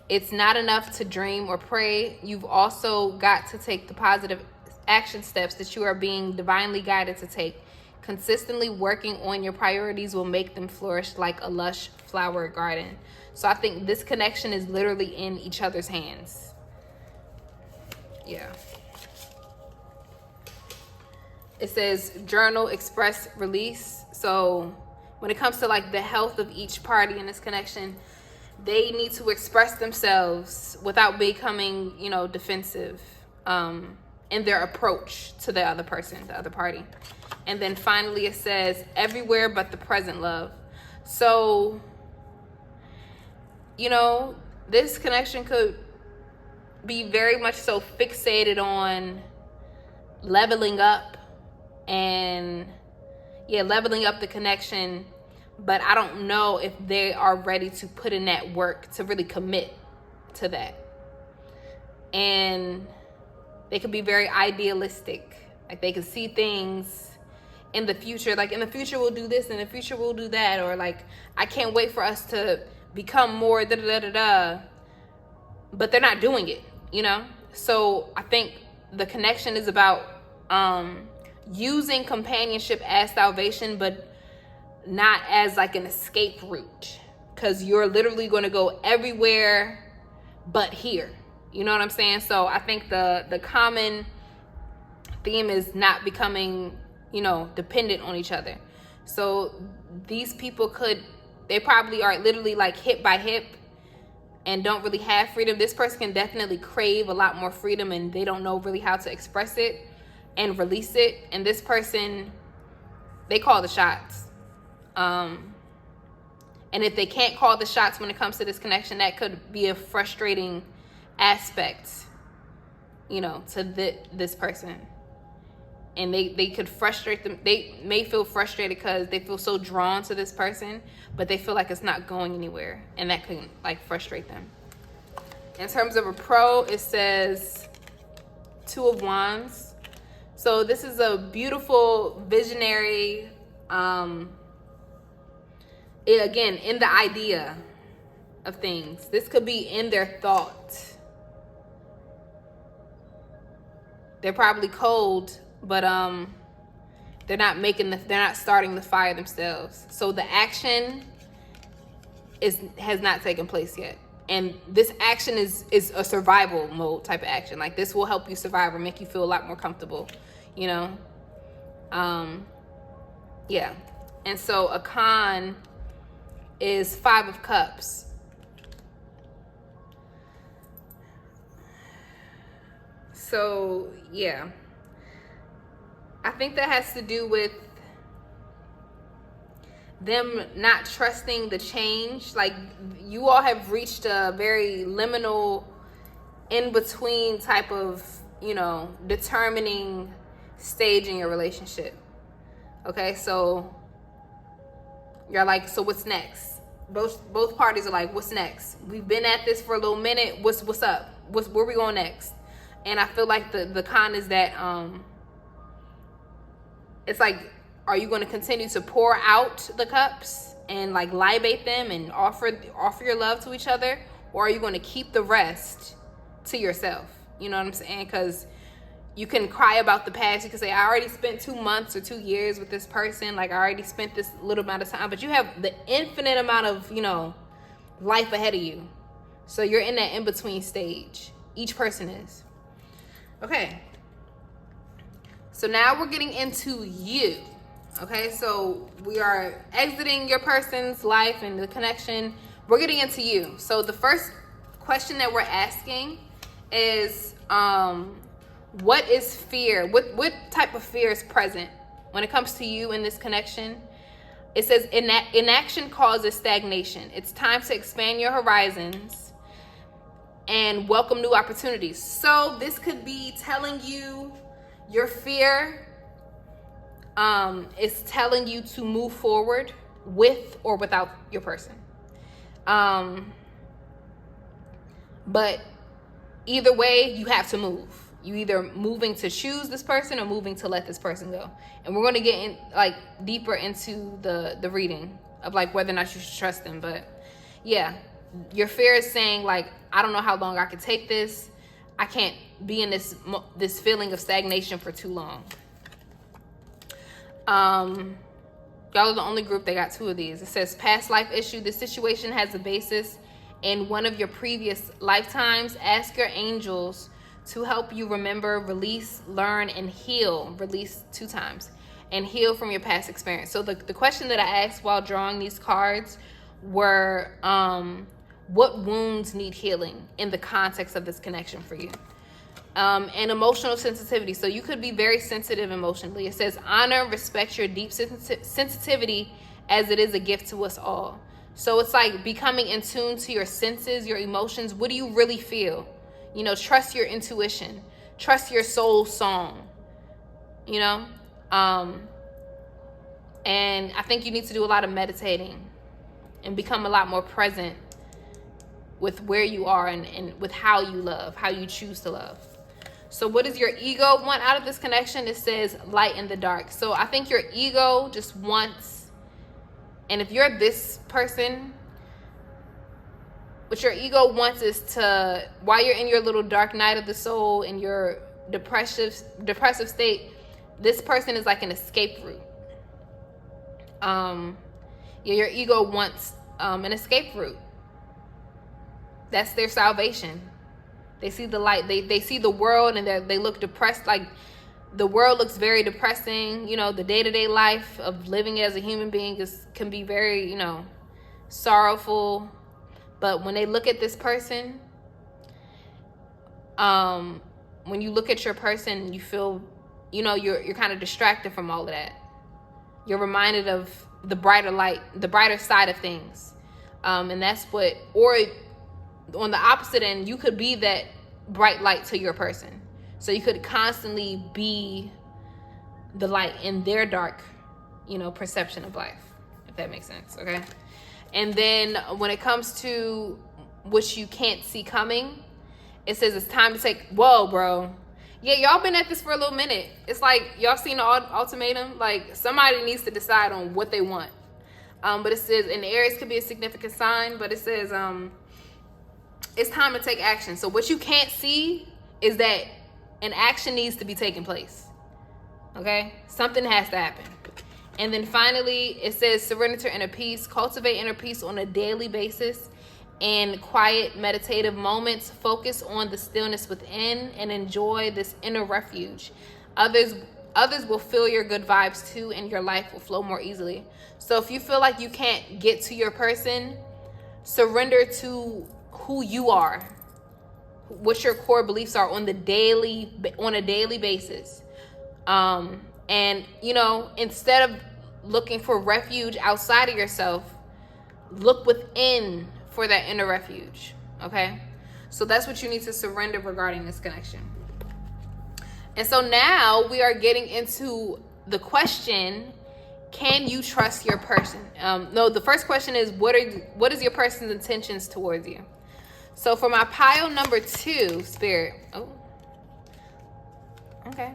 It's not enough to dream or pray. You've also got to take the positive action steps that you are being divinely guided to take. Consistently working on your priorities will make them flourish like a lush flower garden. So I think this connection is literally in each other's hands. Yeah. It says journal, express, release. So when it comes to like the health of each party in this connection, they need to express themselves without becoming, defensive in their approach to the other person, the other party. And then finally it says everywhere but the present love. So, this connection could be very much so fixated on leveling up and leveling up the connection, but I don't know if they are ready to put in that work to really commit to that. And they could be very idealistic. Like they could see things in the future, like in the future we'll do this, in the future we'll do that, or like I can't wait for us to become more but they're not doing it, So I think the connection is about using companionship as salvation, but not as like an escape route, because you're literally going to go everywhere but here. You know what I'm saying? So I think the common theme is not becoming, dependent on each other. So these people they probably are literally like hip by hip and don't really have freedom. This person can definitely crave a lot more freedom and they don't know really how to express it and release it. And this person, they call the shots. And if they can't call the shots when it comes to this connection, that could be a frustrating aspect, to this person. and they could frustrate them. They may feel frustrated because they feel so drawn to this person, but they feel like it's not going anywhere, and that can like frustrate them. In terms of a pro, it says 2 of Wands. So this is a beautiful visionary, again, in the idea of things. This could be in their thought. They're probably cold, but they're not starting the fire themselves. So the action has not taken place yet. And this action is a survival mode type of action. Like, this will help you survive or make you feel a lot more comfortable, you know? Yeah. And so a con is 5 of Cups. So, yeah. I think that has to do with them not trusting the change. Like, you all have reached a very liminal, in-between type of, you know, determining stage in your relationship. Okay, so you're like, so what's next? Both parties are like, what's next? We've been at this for a little minute. What's up? Where we going next? And I feel like the con is that it's like, are you going to continue to pour out the cups and like libate them and offer your love to each other, or are you going to keep the rest to yourself? You know what I'm saying? Because you can cry about the past. You can say, I already spent 2 months or 2 years with this person. Like, I already spent this little amount of time, but you have the infinite amount of, you know, life ahead of you. So you're in that in-between stage. Each person is. Okay. So now we're getting into you. Okay, so we are exiting your person's life and the connection. We're getting into you. So the first question that we're asking is, what is fear? What type of fear is present when it comes to you in this connection? It says, inaction causes stagnation. It's time to expand your horizons and welcome new opportunities. So this could be telling you your fear is telling you to move forward with or without your person. But either way, you have to move. You either moving to choose this person or moving to let this person go. And we're going to get in like deeper into the reading of like whether or not you should trust them. But yeah, your fear is saying like, I don't know how long I can take this. I can't be in this feeling of stagnation for too long. Y'all are the only group that got 2 of these. It says past life issue. This situation has a basis in one of your previous lifetimes. Ask your angels to help you remember, release, learn, and heal. Release 2 times. And heal from your past experience. So the question that I asked while drawing these cards were, what wounds need healing in the context of this connection for you? And emotional sensitivity. So you could be very sensitive emotionally. It says honor, respect your deep sensitivity as it is a gift to us all. So it's like becoming in tune to your senses, your emotions. What do you really feel? You know, trust your intuition. Trust your soul song. You know? And I think you need to do a lot of meditating and become a lot more present with where you are and with how you love, how you choose to love. So what does your ego want out of this connection? It says light in the dark. So I think your ego just wants, and if you're this person, what your ego wants is to, while you're in your little dark night of the soul, in your depressive state, this person is like an escape route. Your ego wants an escape route. That's their salvation. They see the light. They see the world and they look depressed. Like, the world looks very depressing. You know, the day-to-day life of living as a human being can be very, you know, sorrowful. But when they look at this person, when you look at your person, you feel, you know, you're kind of distracted from all of that. You're reminded of the brighter light, the brighter side of things. And that's what, or on the opposite end, you could be that bright light to your person. So you could constantly be the light in their dark, perception of life, if that makes sense. Okay. And then when it comes to what you can't see coming, it says it's time to take, whoa, bro. Yeah, y'all been at this for a little minute. It's like, y'all seen the ultimatum? Like, somebody needs to decide on what they want. But it says, and the Aries could be a significant sign, but it says, it's time to take action. So what you can't see is that an action needs to be taking place. Okay? Something has to happen. And then finally, it says surrender to inner peace. Cultivate inner peace on a daily basis. In quiet, meditative moments, focus on the stillness within and enjoy this inner refuge. Others will feel your good vibes too, and your life will flow more easily. So if you feel like you can't get to your person, surrender to who you are, what your core beliefs are on a daily basis. And instead of looking for refuge outside of yourself, look within for that inner refuge. Okay? So that's what you need to surrender regarding this connection. And so now we are getting into the question, can you trust your person? No, the first question is, what is your person's intentions towards you? So for my pile number 2, Spirit. Oh. Okay.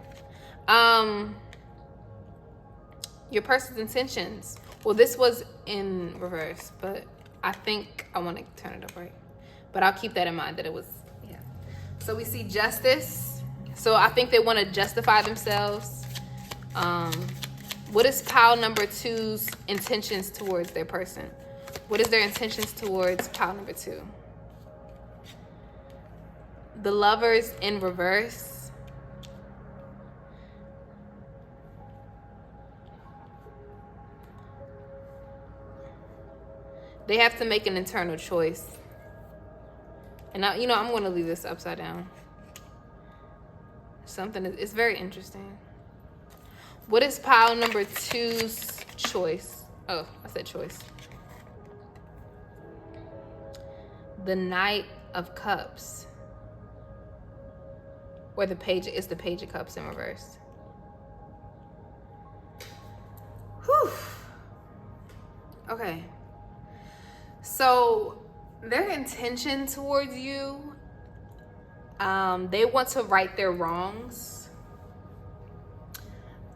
Your person's intentions. Well, this was in reverse, but I think I want to turn it up right. But I'll keep that in mind that it was, yeah. So we see justice. So I think they want to justify themselves. What is pile number 2's intentions towards their person? What is their intentions towards pile number 2? The Lovers in reverse. They have to make an internal choice. And now, I'm going to leave this upside down. It's very interesting. What is pile number 2's choice? Oh, I said choice. The Knight of Cups. Or the Page of Cups in reverse. Whew. Okay. So their intention towards you, they want to right their wrongs.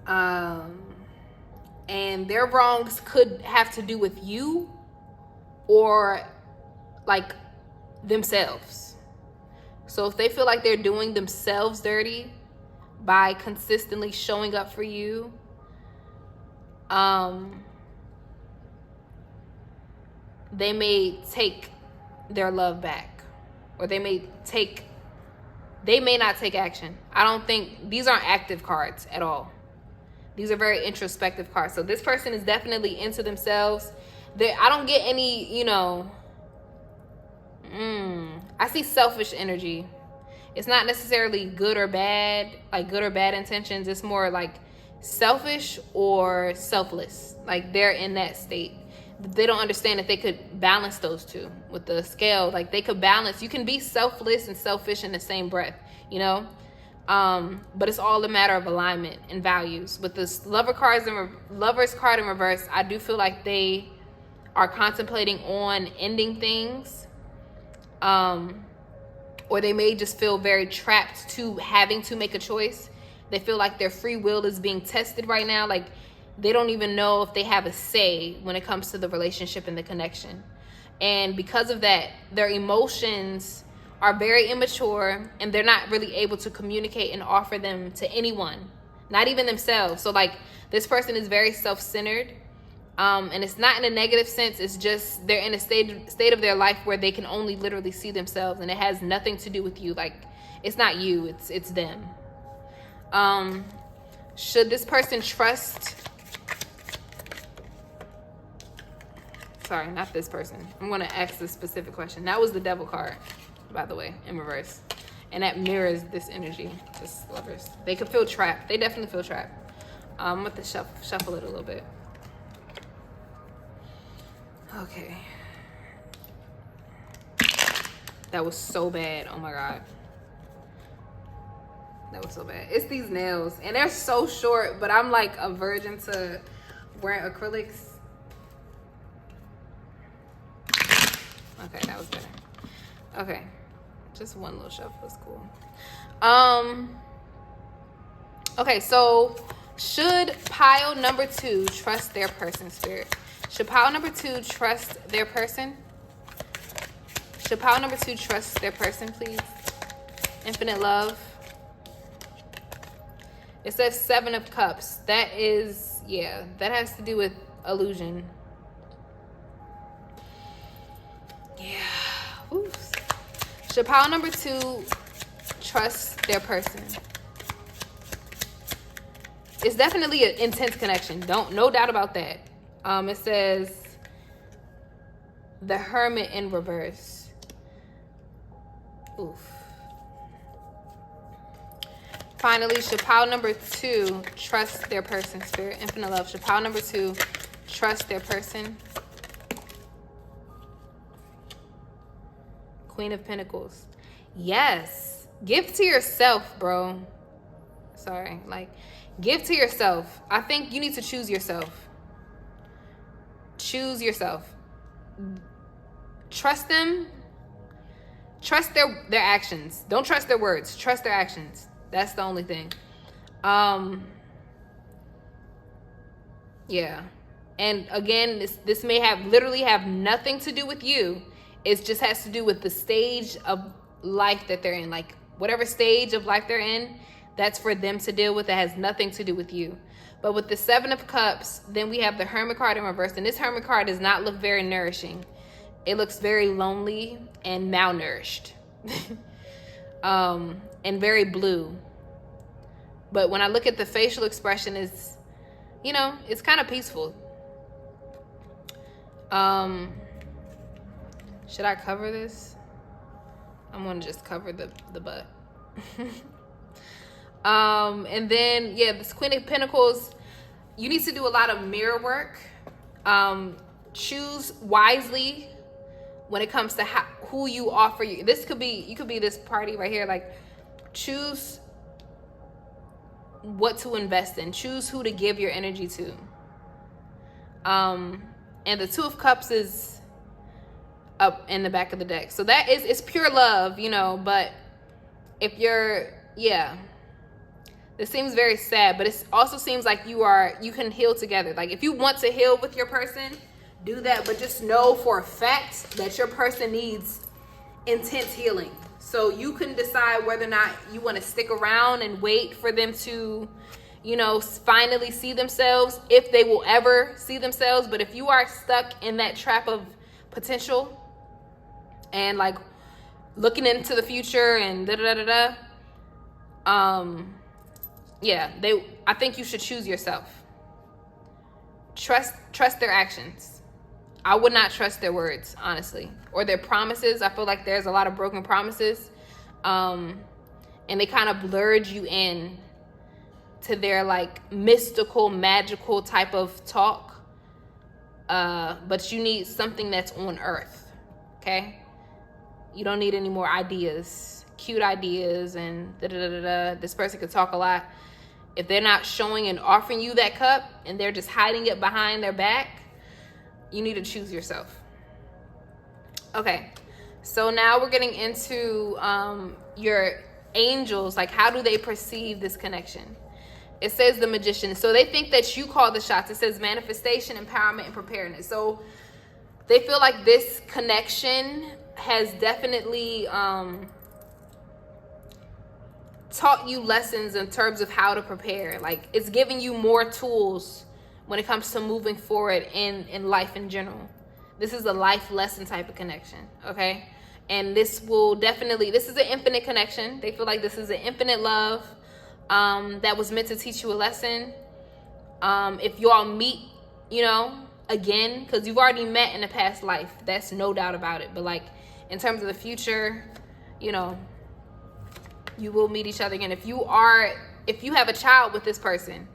And their wrongs could have to do with you or like themselves. So if they feel like they're doing themselves dirty by consistently showing up for you, they may take their love back, or they may not take action. I don't think these aren't active cards at all. These are very introspective cards. So this person is definitely into themselves. I don't get any, I see selfish energy. It's not necessarily good or bad, like good or bad intentions. It's more like selfish or selfless. Like they're in that state. They don't understand that they could balance those two with the scale. Like they could balance. You can be selfless and selfish in the same breath, but it's all a matter of alignment and values. With this Lovers card in reverse, I do feel like they are contemplating on ending things, or they may just feel very trapped to having to make a choice. They feel like their free will is being tested right now. Like they don't even know if they have a say when it comes to the relationship and the connection. And because of that, their emotions are very immature, and they're not really able to communicate and offer them to anyone, not even themselves. So like this person is very self-centered, and it's not in a negative sense. It's just they're in a state of their life where they can only literally see themselves, and it has nothing to do with you. Like it's not you, it's them. Should this person trust? Sorry, not this person. I'm going to ask this specific question. That was the Devil card, by the way, in reverse. And that mirrors this energy, this Lovers. They could feel trapped. They definitely feel trapped. I'm going to shuffle it a little bit. Okay. That was so bad. Oh my God. That was so bad. It's these nails, and they're so short, but I'm like a virgin to wearing acrylics. Okay, that was better. Okay, just one little shuffle was cool. Okay, so should pile number 2 trust their person, Spirit? Should pile number 2 trust their person? Should pile number 2 trust their person, please? Infinite love. It says 7 of Cups. That is, yeah, that has to do with illusion. Yeah. Oops. Should pile number 2 trust their person? It's definitely an intense connection. No doubt about that. It says the Hermit in reverse. Oof. Finally, should pile number 2 trust their person, Spirit? Infinite love. Should pile number 2 trust their person? Queen of Pentacles. Yes. Give to yourself, bro. Sorry. Like, give to yourself. I think you need to choose yourself. Choose yourself. Trust them. Trust their actions. Don't trust their words. Trust their actions. That's the only thing. Yeah. And again, this may have literally have nothing to do with you. It just has to do with the stage of life that they're in. Like, whatever stage of life they're in, that's for them to deal with. It has nothing to do with you. But with the 7 of Cups, then we have the Hermit card in reverse. And this Hermit card does not look very nourishing. It looks very lonely and malnourished. And very blue. But when I look at the facial expression, it's, you know, it's kind of peaceful. Should I cover this? I'm gonna just cover the butt. And then, yeah, this Queen of Pentacles, you need to do a lot of mirror work. Choose wisely when it comes to who you offer. This could be, you could be this party right here. Like, choose what to invest in. Choose who to give your energy to. And the 2 of Cups is up in the back of the deck. So that is, it's pure love, you know, but if you're, yeah, this seems very sad, but it also seems like you can heal together. Like, if you want to heal with your person, do that, but just know for a fact that your person needs intense healing. So you can decide whether or not you want to stick around and wait for them to, you know, finally see themselves, if they will ever see themselves. But if you are stuck in that trap of potential and like looking into the future and yeah, I think you should choose yourself. Trust their actions. I would not trust their words, honestly, or their promises. I feel like there's a lot of broken promises, and they kind of blurred you in to their like mystical, magical type of talk. But you need something that's on earth, okay? You don't need any more ideas, cute ideas, and this person could talk a lot. If they're not showing and offering you that cup and they're just hiding it behind their back, you need to choose yourself. Okay, so now we're getting into your angels. Like, how do they perceive this connection? It says the Magician. So they think that you call the shots. It says manifestation, empowerment, and preparedness. So they feel like this connection has definitely taught you lessons in terms of how to prepare. Like, it's giving you more tools when it comes to moving forward in life in general. This is a life lesson type of connection, okay? And this will definitely, this is an infinite connection. They feel like this is an infinite love that was meant to teach you a lesson. If you all meet, you know, again, because you've already met in a past life, that's no doubt about it. But like, in terms of the future, you know, you will meet each other again. If you have a child with this person,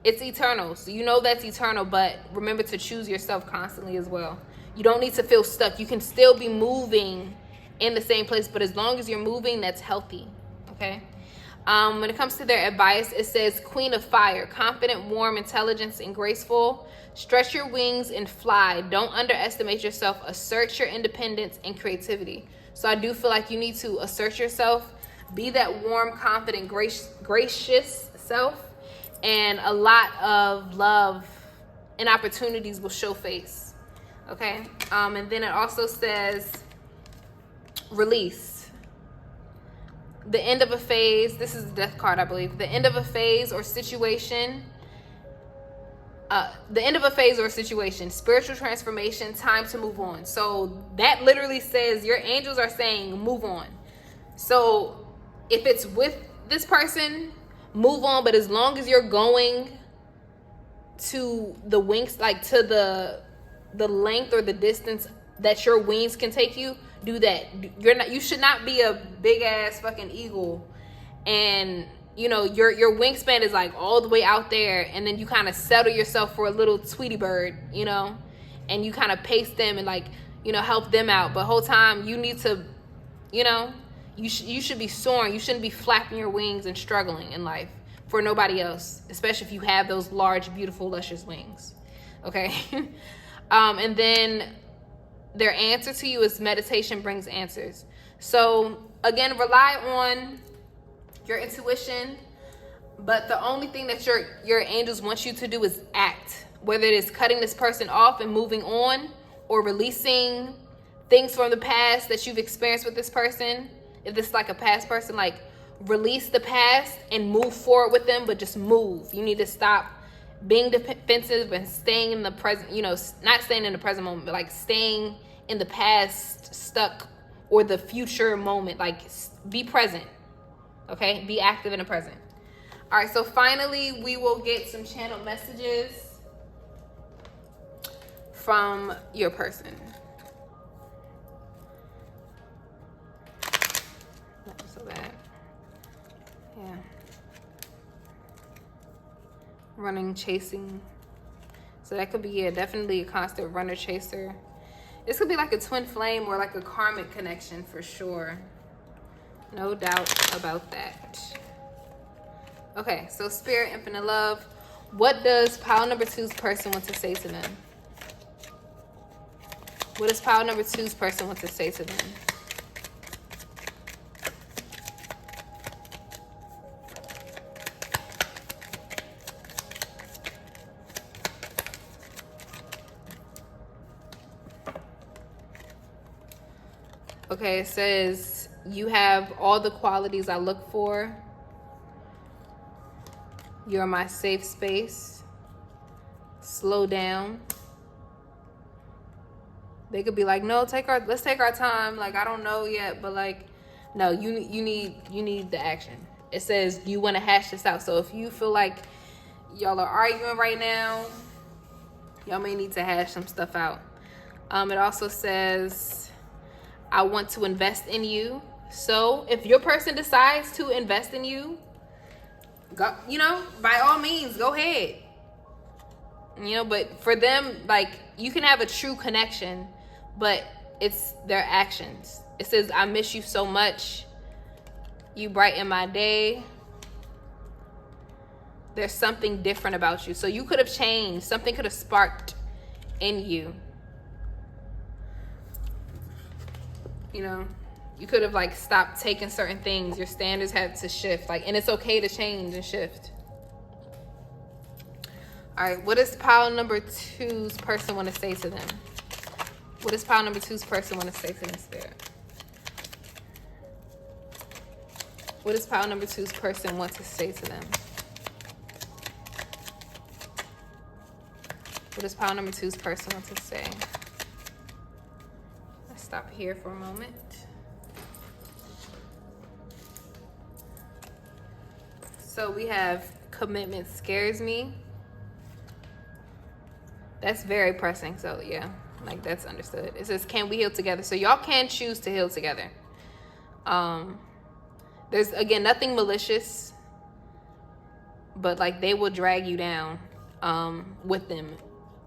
it's eternal. So you know that's eternal, but remember to choose yourself constantly as well. You don't need to feel stuck. You can still be moving in the same place, but as long as you're moving, that's healthy, okay? When it comes to their advice, it says Queen of Fire, confident, warm, intelligent, and graceful. Stretch your wings and fly. Don't underestimate yourself. Assert your independence and creativity. So I do feel like you need to assert yourself. Be that warm, confident, gracious self. And a lot of love and opportunities will show face. Okay? And then it also says release. The end of a phase. This is the death card, I believe. The end of a phase or situation. Spiritual transformation, time to move on. So that literally says your angels are saying move on. So if it's with this person, move on. But as long as you're going to the wings, like to the length or the distance that your wings can take you, do that. You should not be a big ass fucking eagle and your wingspan is like all the way out there, and then you kind of settle yourself for a little Tweety bird, and you kind of pace them and help them out. But whole time you need to, you should be soaring. You shouldn't be flapping your wings and struggling in life for nobody else, especially if you have those large, beautiful, luscious wings. Okay. And then their answer to you is meditation brings answers. So again, rely on your intuition, but the only thing that your angels want you to do is act. Whether it is cutting this person off and moving on, or releasing things from the past that you've experienced with this person. If it's like a past person, like release the past and move forward with them, but just move. You need to stop being defensive and staying in the present, not staying in the present moment, but like staying in the past, stuck, or the future moment. Like be present, okay? Be active in the present. All right, so finally we will get some channeled messages from your person. That was so bad. Yeah. Running, chasing. So that could be definitely a constant runner, chaser. This could be like a twin flame or like a karmic connection for sure. No doubt about that. Okay, so Spirit, Infinite Love. What does pile number 2's person want to say to them? What does pile number 2's person want to say to them? Okay, it says, you have all the qualities I look for. You're my safe space. Slow down. They could be like, no, let's take our time. Like, I don't know yet, but like, no, you need the action. It says you want to hash this out. So if you feel like y'all are arguing right now, y'all may need to hash some stuff out. It also says, I want to invest in you. So if your person decides to invest in you, go, by all means, go ahead. But for them, like, you can have a true connection, but it's their actions. It says, I miss you so much. You brighten my day. There's something different about you. So you could have changed. Something could have sparked in you. You could have like stopped taking certain things. Your standards had to shift. And it's okay to change and shift. All right, what does pile number 2's person want to say to them? What does pile number 2's person want to say to them, Spirit? What does pile number 2's person want to say to them? What does pile number 2's person want to say? Let's stop here for a moment. So we have commitment scares me. That's very pressing. So yeah, like that's understood. It says, can we heal together? So y'all can choose to heal together. There's, again, nothing malicious, but like they will drag you down with them,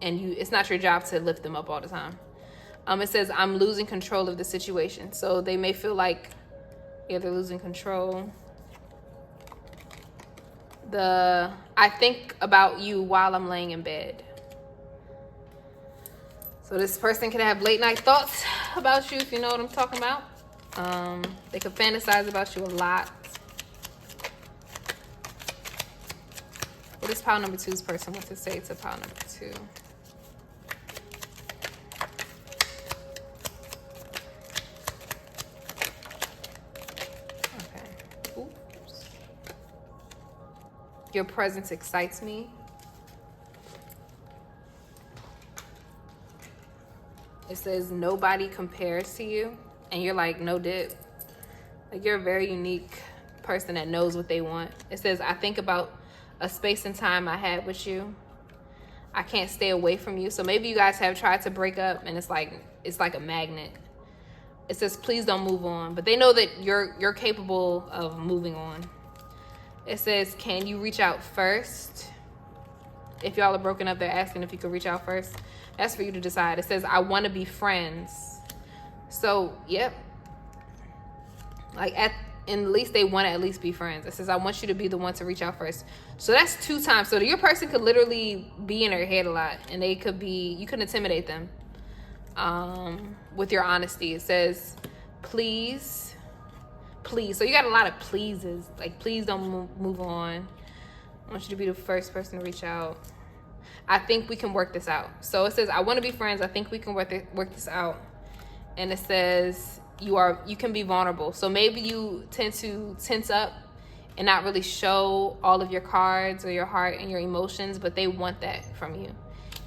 and it's not your job to lift them up all the time. It says, I'm losing control of the situation. So they may feel like, yeah, they're losing control. I think about you while I'm laying in bed. So this person can have late night thoughts about you, if you know what I'm talking about. They could fantasize about you a lot. What does pile number 2's person want to say to pile number 2? Okay. Oops. Your presence excites me. It says nobody compares to you. And you're like, no dip. Like, you're a very unique person that knows what they want. It says, I think about a space and time I had with you. I can't stay away from you. So maybe you guys have tried to break up and it's like a magnet. It says, please don't move on. But they know that you're capable of moving on. It says, can you reach out first? If y'all are broken up, they're asking if you could reach out first. That's for you to decide. It says, I want to be friends. So, yep. Like, at least they want to at least be friends. It says, I want you to be the one to reach out first. So that's 2 times. So your person could literally be in their head a lot. And you could intimidate them with your honesty. It says, please. So you got a lot of pleases. Like, please don't move on. I want you to be the first person to reach out. I think we can work this out. So it says, I want to be friends. I think we can work this out. And it says, you can be vulnerable. So maybe you tend to tense up and not really show all of your cards or your heart and your emotions, but they want that from you.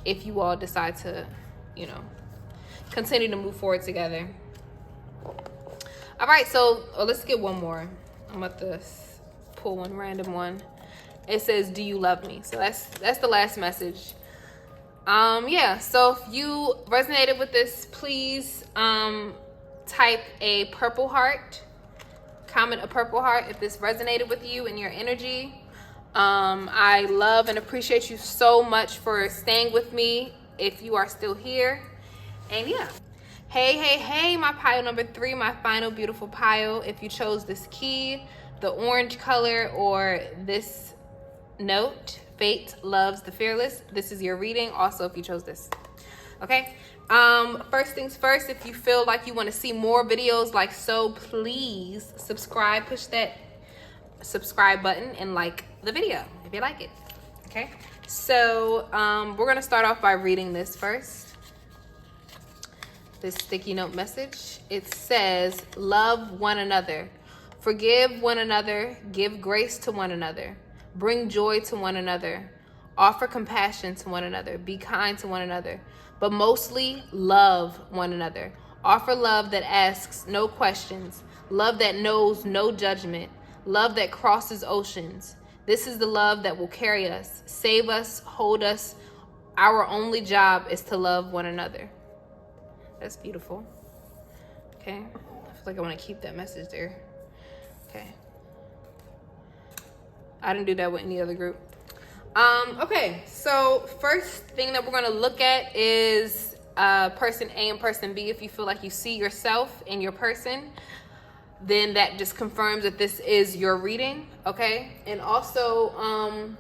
If you all decide to, continue to move forward together. All right, so let's get one more. I'm about to pull one random one. It says, do you love me? So that's the last message. Yeah, so if you resonated with this, please type a purple heart. Comment a purple heart if this resonated with you and your energy. I love and appreciate you so much for staying with me if you are still here. And yeah. Hey, my pile number 3, my final beautiful pile. If you chose this key, the orange color, or this note, fate loves the fearless, this is your reading. Also, if you chose this. Okay. First things first, if you feel like you want to see more videos like so, please subscribe. Push that subscribe button and like the video if you like it. Okay. So we're gonna start off by reading this first. This sticky note message. It says, love one another, forgive one another, give grace to one another, bring joy to one another, offer compassion to one another, be kind to one another, but mostly love one another. Offer love that asks no questions, love that knows no judgment, love that crosses oceans. This is the love that will carry us, save us, hold us. Our only job is to love one another. That's beautiful. Okay. I feel like I want to keep that message there. Okay. I didn't do that with any other group. Okay, so first thing that we're going to look at is person A and person B. If you feel like you see yourself in your person, then that just confirms that this is your reading, okay? And also,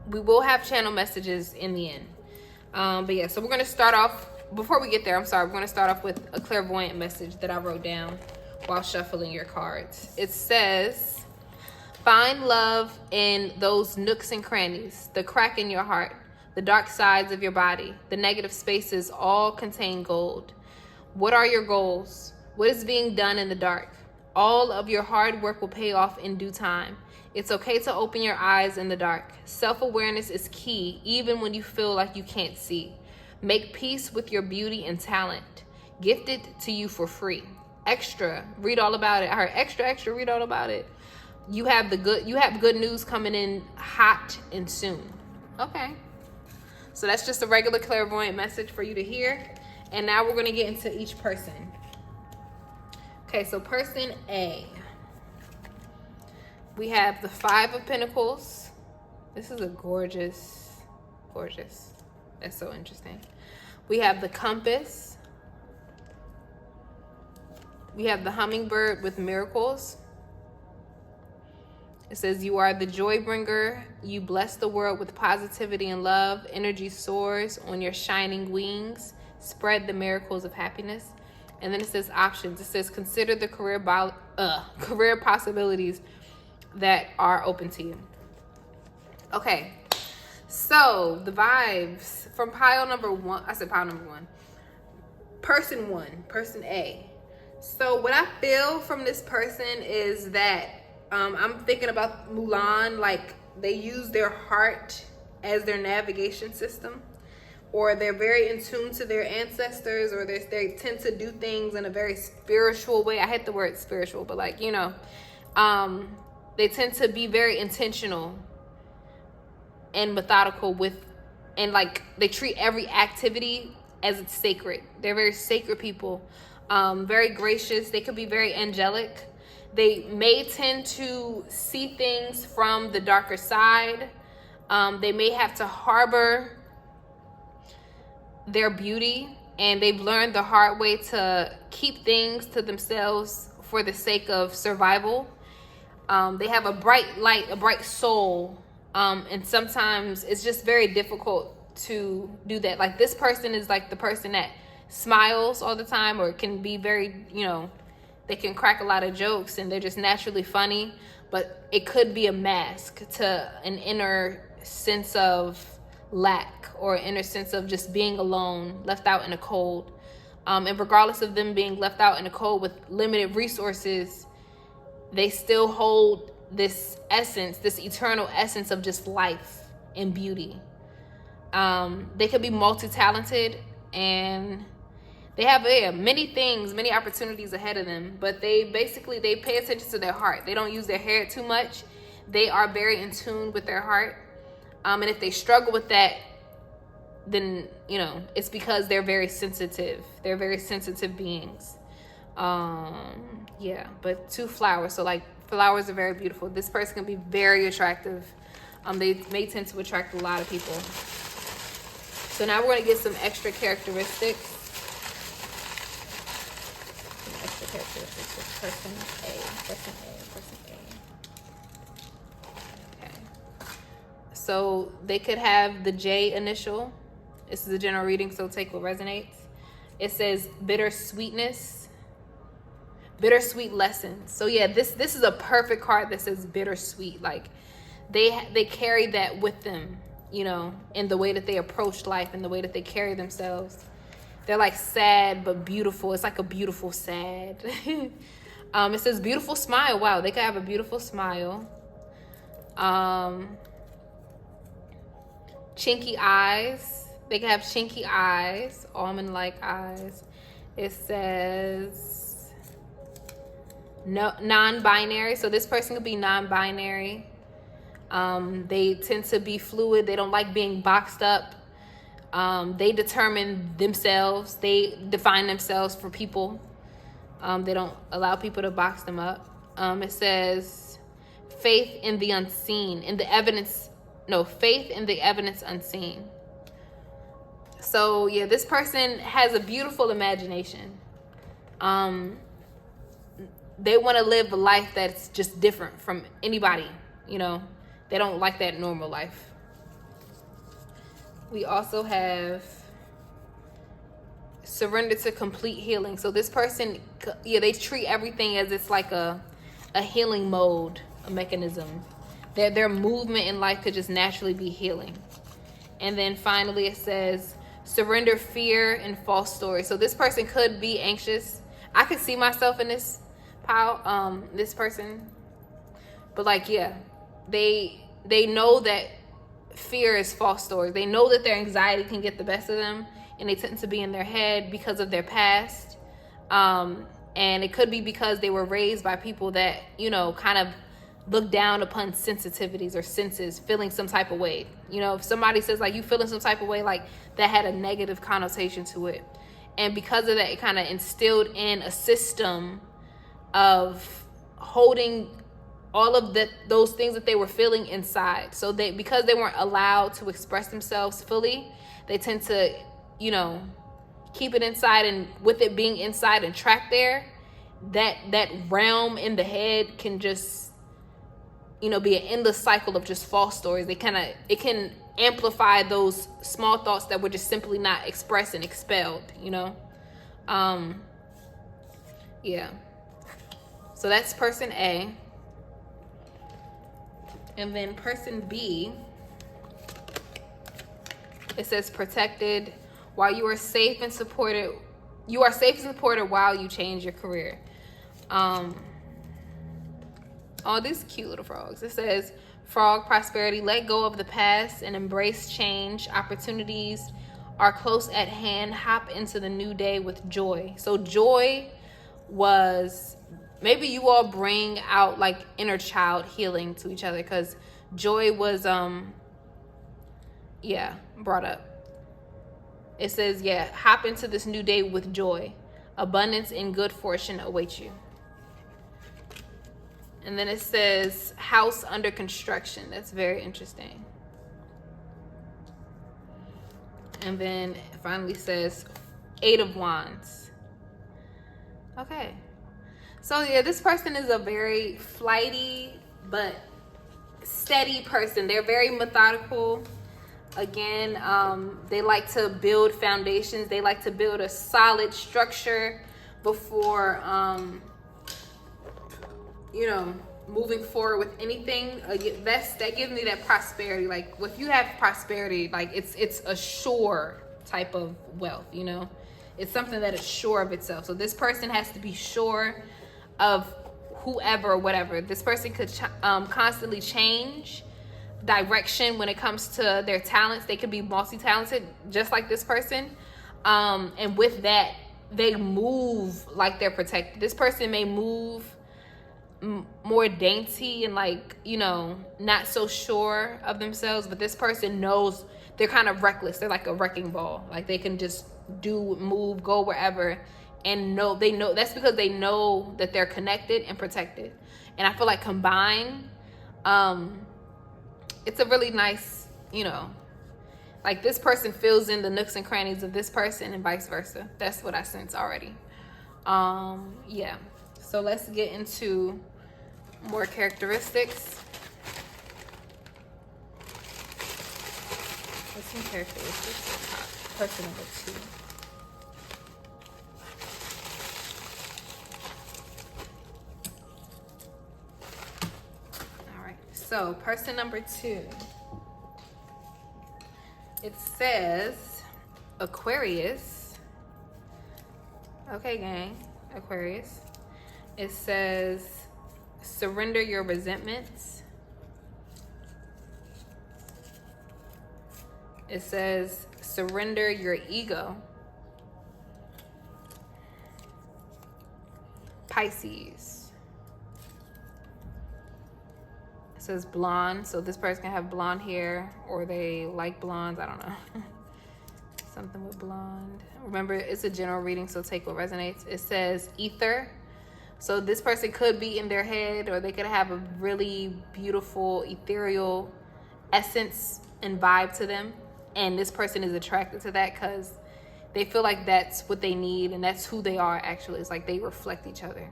we will have channel messages in the end. But yeah, so we're going to start off, before we get there, we're going to start off with a clairvoyant message that I wrote down while shuffling your cards. It says, find love in those nooks and crannies, the crack in your heart, the dark sides of your body, the negative spaces all contain gold. What are your goals? What is being done in the dark? All of your hard work will pay off in due time. It's okay to open your eyes in the dark. Self-awareness is key, even when you feel like you can't see. Make peace with your beauty and talent, gifted to you for free. Extra, read all about it. I heard extra, read all about it. You have good news coming in hot and soon. Okay. So that's just a regular clairvoyant message for you to hear. And now we're going to get into each person. Okay, so person A. We have the 5 of Pentacles. This is a gorgeous. That's so interesting. We have the compass. We have the hummingbird with miracles. It says, you are the joy bringer. You bless the world with positivity and love. Energy soars on your shining wings. Spread the miracles of happiness. And then it says options. It says, consider the career possibilities that are open to you. Okay, so the vibes from pile number one. I said pile number one. Person one, person A. So what I feel from this person is that I'm thinking about Mulan, like they use their heart as their navigation system, or they're very in tune to their ancestors, or they tend to do things in a very spiritual way. I hate the word spiritual, but like, you know, they tend to be very intentional and methodical and like they treat every activity as it's sacred. They're very sacred people, very gracious. They could be very angelic. They may tend to see things from the darker side. They may have to harbor their beauty, and they've learned the hard way to keep things to themselves for the sake of survival. They have a bright light, a bright soul, and sometimes it's just very difficult to do that. Like this person is like the person that smiles all the time, or can be very, you know, they can crack a lot of jokes and they're just naturally funny, but it could be a mask to an inner sense of lack, or an inner sense of just being alone, left out in the cold. And regardless of them being left out in the cold with limited resources, they still hold this essence, this eternal essence of just life and beauty. They could be multi-talented, and they have many things, many opportunities ahead of them, but they pay attention to their heart. They don't use their head too much. They are very in tune with their heart. And if they struggle with that, then, you know, it's because they're very sensitive. They're very sensitive beings. Yeah, but two flowers. So like flowers are very beautiful. This person can be very attractive. They may tend to attract a lot of people. So now we're going to get some extra characteristics. Some extra characteristics of person A, person A, person A. Okay. So they could have the J initial. This is a general reading, so take what resonates. It says bittersweetness, bittersweet lessons. So yeah, this is a perfect card that says bittersweet. Like they carry that with them, you know, in the way that they approach life and the way that they carry themselves. They're like sad but beautiful. It's like a beautiful sad. It says beautiful smile. Wow, they could have a beautiful smile. Chinky eyes. They can have chinky eyes, almond-like eyes. It says no, non-binary. So this person could be non-binary. They tend to be fluid. They don't like being boxed up. They determine themselves. They define themselves for people. They don't allow people to box them up. It says faith in the unseen, in the evidence. No, faith in the evidence unseen. So yeah, this person has a beautiful imagination. They want to live a life that's just different from anybody, you know. They don't like that normal life. We also have surrender to complete healing. So this person, yeah, they treat everything as it's like a healing mode, a mechanism. Their movement in life could just naturally be healing. And then finally it says surrender fear and false stories. So this person could be anxious. I could see myself in this pile, this person. But like, yeah, they know that fear is false stories. They know that their anxiety can get the best of them, and they tend to be in their head because of their past. And it could be because they were raised by people that, you know, kind of look down upon sensitivities or senses, feeling some type of way. You know, if somebody says like you feeling some type of way, like that had a negative connotation to it. And because of that, it kind of instilled in a system of holding all of those things that they were feeling inside. So because they weren't allowed to express themselves fully, they tend to, you know, keep it inside, and with it being inside and trapped there, that realm in the head can just be an endless cycle of just false stories. It can amplify those small thoughts that were just simply not expressed and expelled, yeah. So that's person A. And then person B, it says protected while you are safe and supported. You are safe and supported while you change your career. All these cute little frogs. It says frog prosperity, let go of the past and embrace change. Opportunities are close at hand. Hop into the new day with joy. So joy was, maybe you all bring out like inner child healing to each other, because joy was brought up. It says, hop into this new day with joy. Abundance and good fortune await you. And then it says house under construction. That's very interesting. And then it finally says 8 of Wands. Okay. So yeah, this person is a very flighty but steady person. They're very methodical. Again, they like to build foundations. They like to build a solid structure before, moving forward with anything. That gives me that prosperity. Like if you have prosperity, like it's a sure type of wealth. It's something that is sure of itself. So this person has to be sure of whoever or whatever. This person could constantly change direction when it comes to their talents. They could be multi-talented just like this person, and with that they move like they're protected. This person may move more dainty and not so sure of themselves, but this person knows they're kind of reckless. They're like a wrecking ball. Like they can just move, go wherever, and they know that's because they know that they're connected and protected. And I feel like combined, it's a really nice, like this person fills in the nooks and crannies of this person and vice versa. That's what I sense already. Yeah. So let's get into more characteristics. What's some characteristics? Person number 2. So, person number 2, it says Aquarius. Okay, gang, Aquarius. It says surrender your resentments. It says surrender your ego. Pisces. Says blonde, so this person can have blonde hair or they like blondes. I don't know. Something with blonde. Remember, it's a general reading, so take what resonates. It says ether, so this person could be in their head, or they could have a really beautiful ethereal essence and vibe to them, and this person is attracted to that because they feel like that's what they need and that's who they are. Actually, it's like they reflect each other.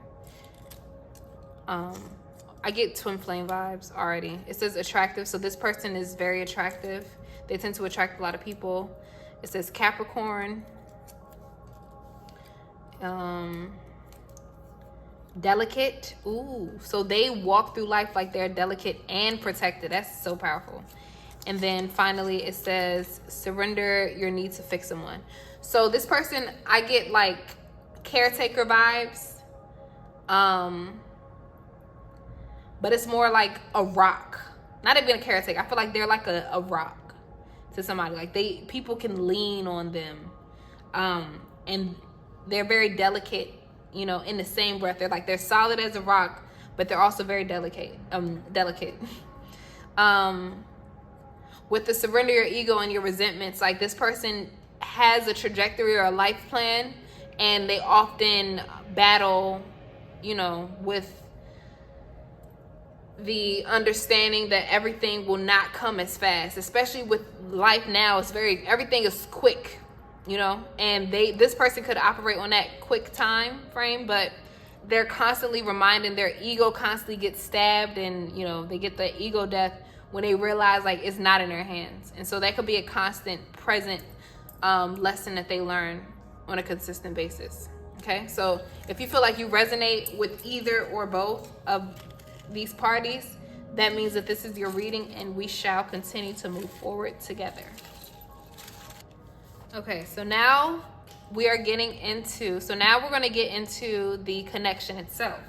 I get twin flame vibes already. It says attractive, so this person is very attractive. They tend to attract a lot of people. It says Capricorn. Delicate. Ooh, so they walk through life like they're delicate and protected. That's so powerful. And then finally it says surrender your need to fix someone. So this person, I get like caretaker vibes. But it's more like a rock. Not even a caretaker. I feel like they're like a rock to somebody. Like people can lean on them. And they're very delicate, in the same breath. They're solid as a rock, but they're also very delicate. With the surrender your ego and your resentments, like this person has a trajectory or a life plan, and they often battle, with the understanding that everything will not come as fast, especially with life now. Everything is quick, and this person could operate on that quick time frame, but they're constantly reminding, their ego constantly gets stabbed, and you know, they get the ego death when they realize like it's not in their hands. And so that could be a constant present lesson that they learn on a consistent basis. Okay, so if you feel like you resonate with either or both of these parties, that means that this is your reading, and we shall continue to move forward together. Okay, so now we are getting into, now we're going to get into the connection itself.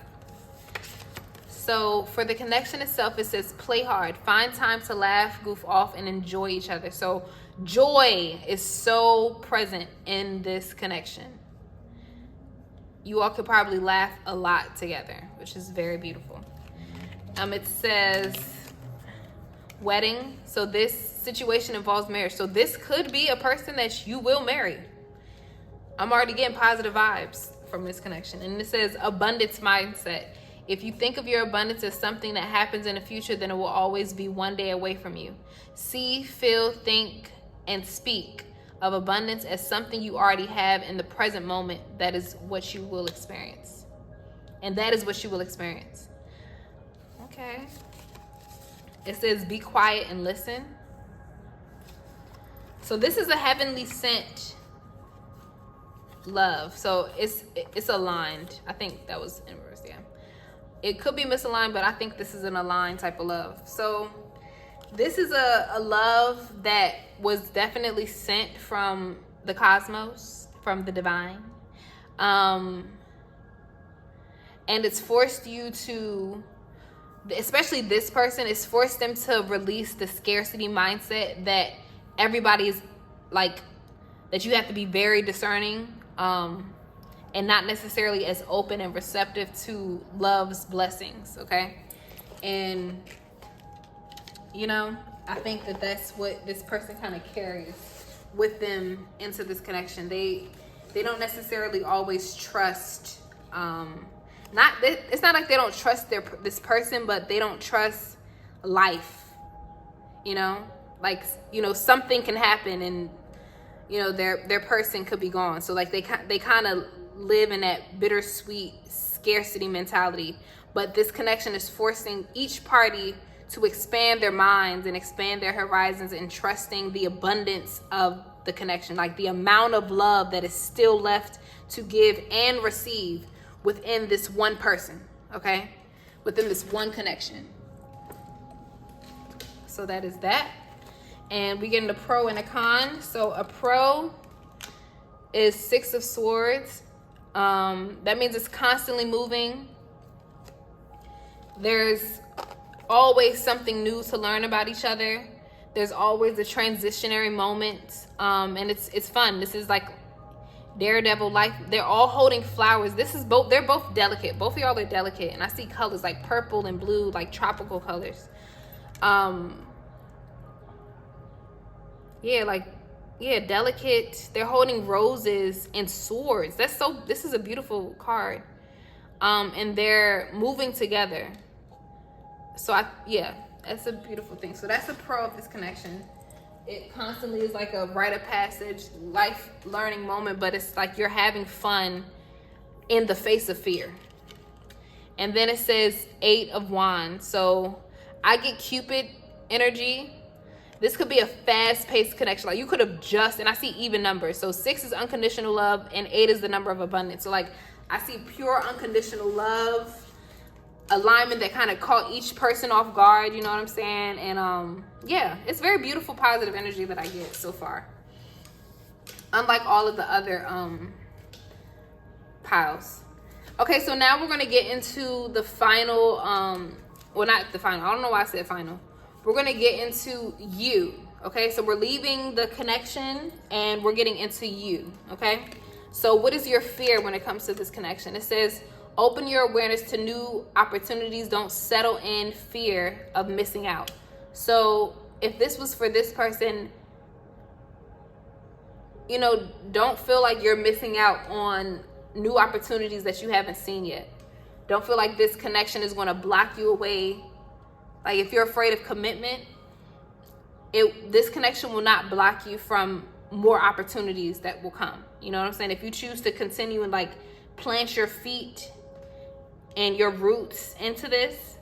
So for the connection itself, it says play hard, find time to laugh, goof off, and enjoy each other. So joy is so present in this connection. You all could probably laugh a lot together, which is very beautiful. It says wedding. So this situation involves marriage. So this could be a person that you will marry. I'm already getting positive vibes from this connection. And it says abundance mindset. If you think of your abundance as something that happens in the future, then it will always be one day away from you. See, feel, think, and speak of abundance as something you already have in the present moment. That is what you will experience. And that is what you will experience. Okay. It says be quiet and listen. So this is a heavenly sent love. So it's aligned. I think that was in reverse, yeah. It could be misaligned, but I think this is an aligned type of love. So this is a love that was definitely sent from the cosmos, from the divine. And it's forced you to, especially this person, it's forced them to release the scarcity mindset that everybody's like, that you have to be very discerning and not necessarily as open and receptive to love's blessings, okay? And, you know, I think that that's what this person kind of carries with them into this connection. They don't necessarily always trust, it's not like they don't trust this person, but they don't trust life, you know? Like, you know, something can happen and, you know, their person could be gone. So like they kind of live in that bittersweet scarcity mentality. But this connection is forcing each party to expand their minds and expand their horizons and trusting the abundance of the connection, like the amount of love that is still left to give and receive within this one person, okay? Within this one connection. So that is that. And we get into pro and a con. So a pro is 6 of Swords. That means it's constantly moving. There's always something new to learn about each other. There's always a transitionary moment. And it's fun. This is like daredevil life. They're all holding flowers. They're both delicate. Both of y'all are delicate. And I see colors like purple and blue, like tropical colors. Delicate. They're holding roses and swords. This is a beautiful card. And they're moving together. So that's a beautiful thing. So that's a pro of this connection. It constantly is like a rite of passage, life learning moment, but it's like you're having fun in the face of fear. And then it says 8 of Wands. So I get Cupid energy. This could be a fast-paced connection. Like you could have and I see even numbers. So 6 is unconditional love and 8 is the number of abundance. So like I see pure unconditional love, alignment that kind of caught each person off guard, you know what I'm saying? And it's very beautiful, positive energy that I get so far. Unlike all of the other piles. Okay, so now we're going to get into the final, not the final. I don't know why I said final. We're going to get into you, okay? So we're leaving the connection and we're getting into you, okay? So what is your fear when it comes to this connection? It says, open your awareness to new opportunities. Don't settle in fear of missing out. So if this was for this person, you know, don't feel like you're missing out on new opportunities that you haven't seen yet. Don't feel like this connection is going to block you away. Like if you're afraid of commitment, this connection will not block you from more opportunities that will come. You know what I'm saying? If you choose to continue and like plant your feet and your roots into this,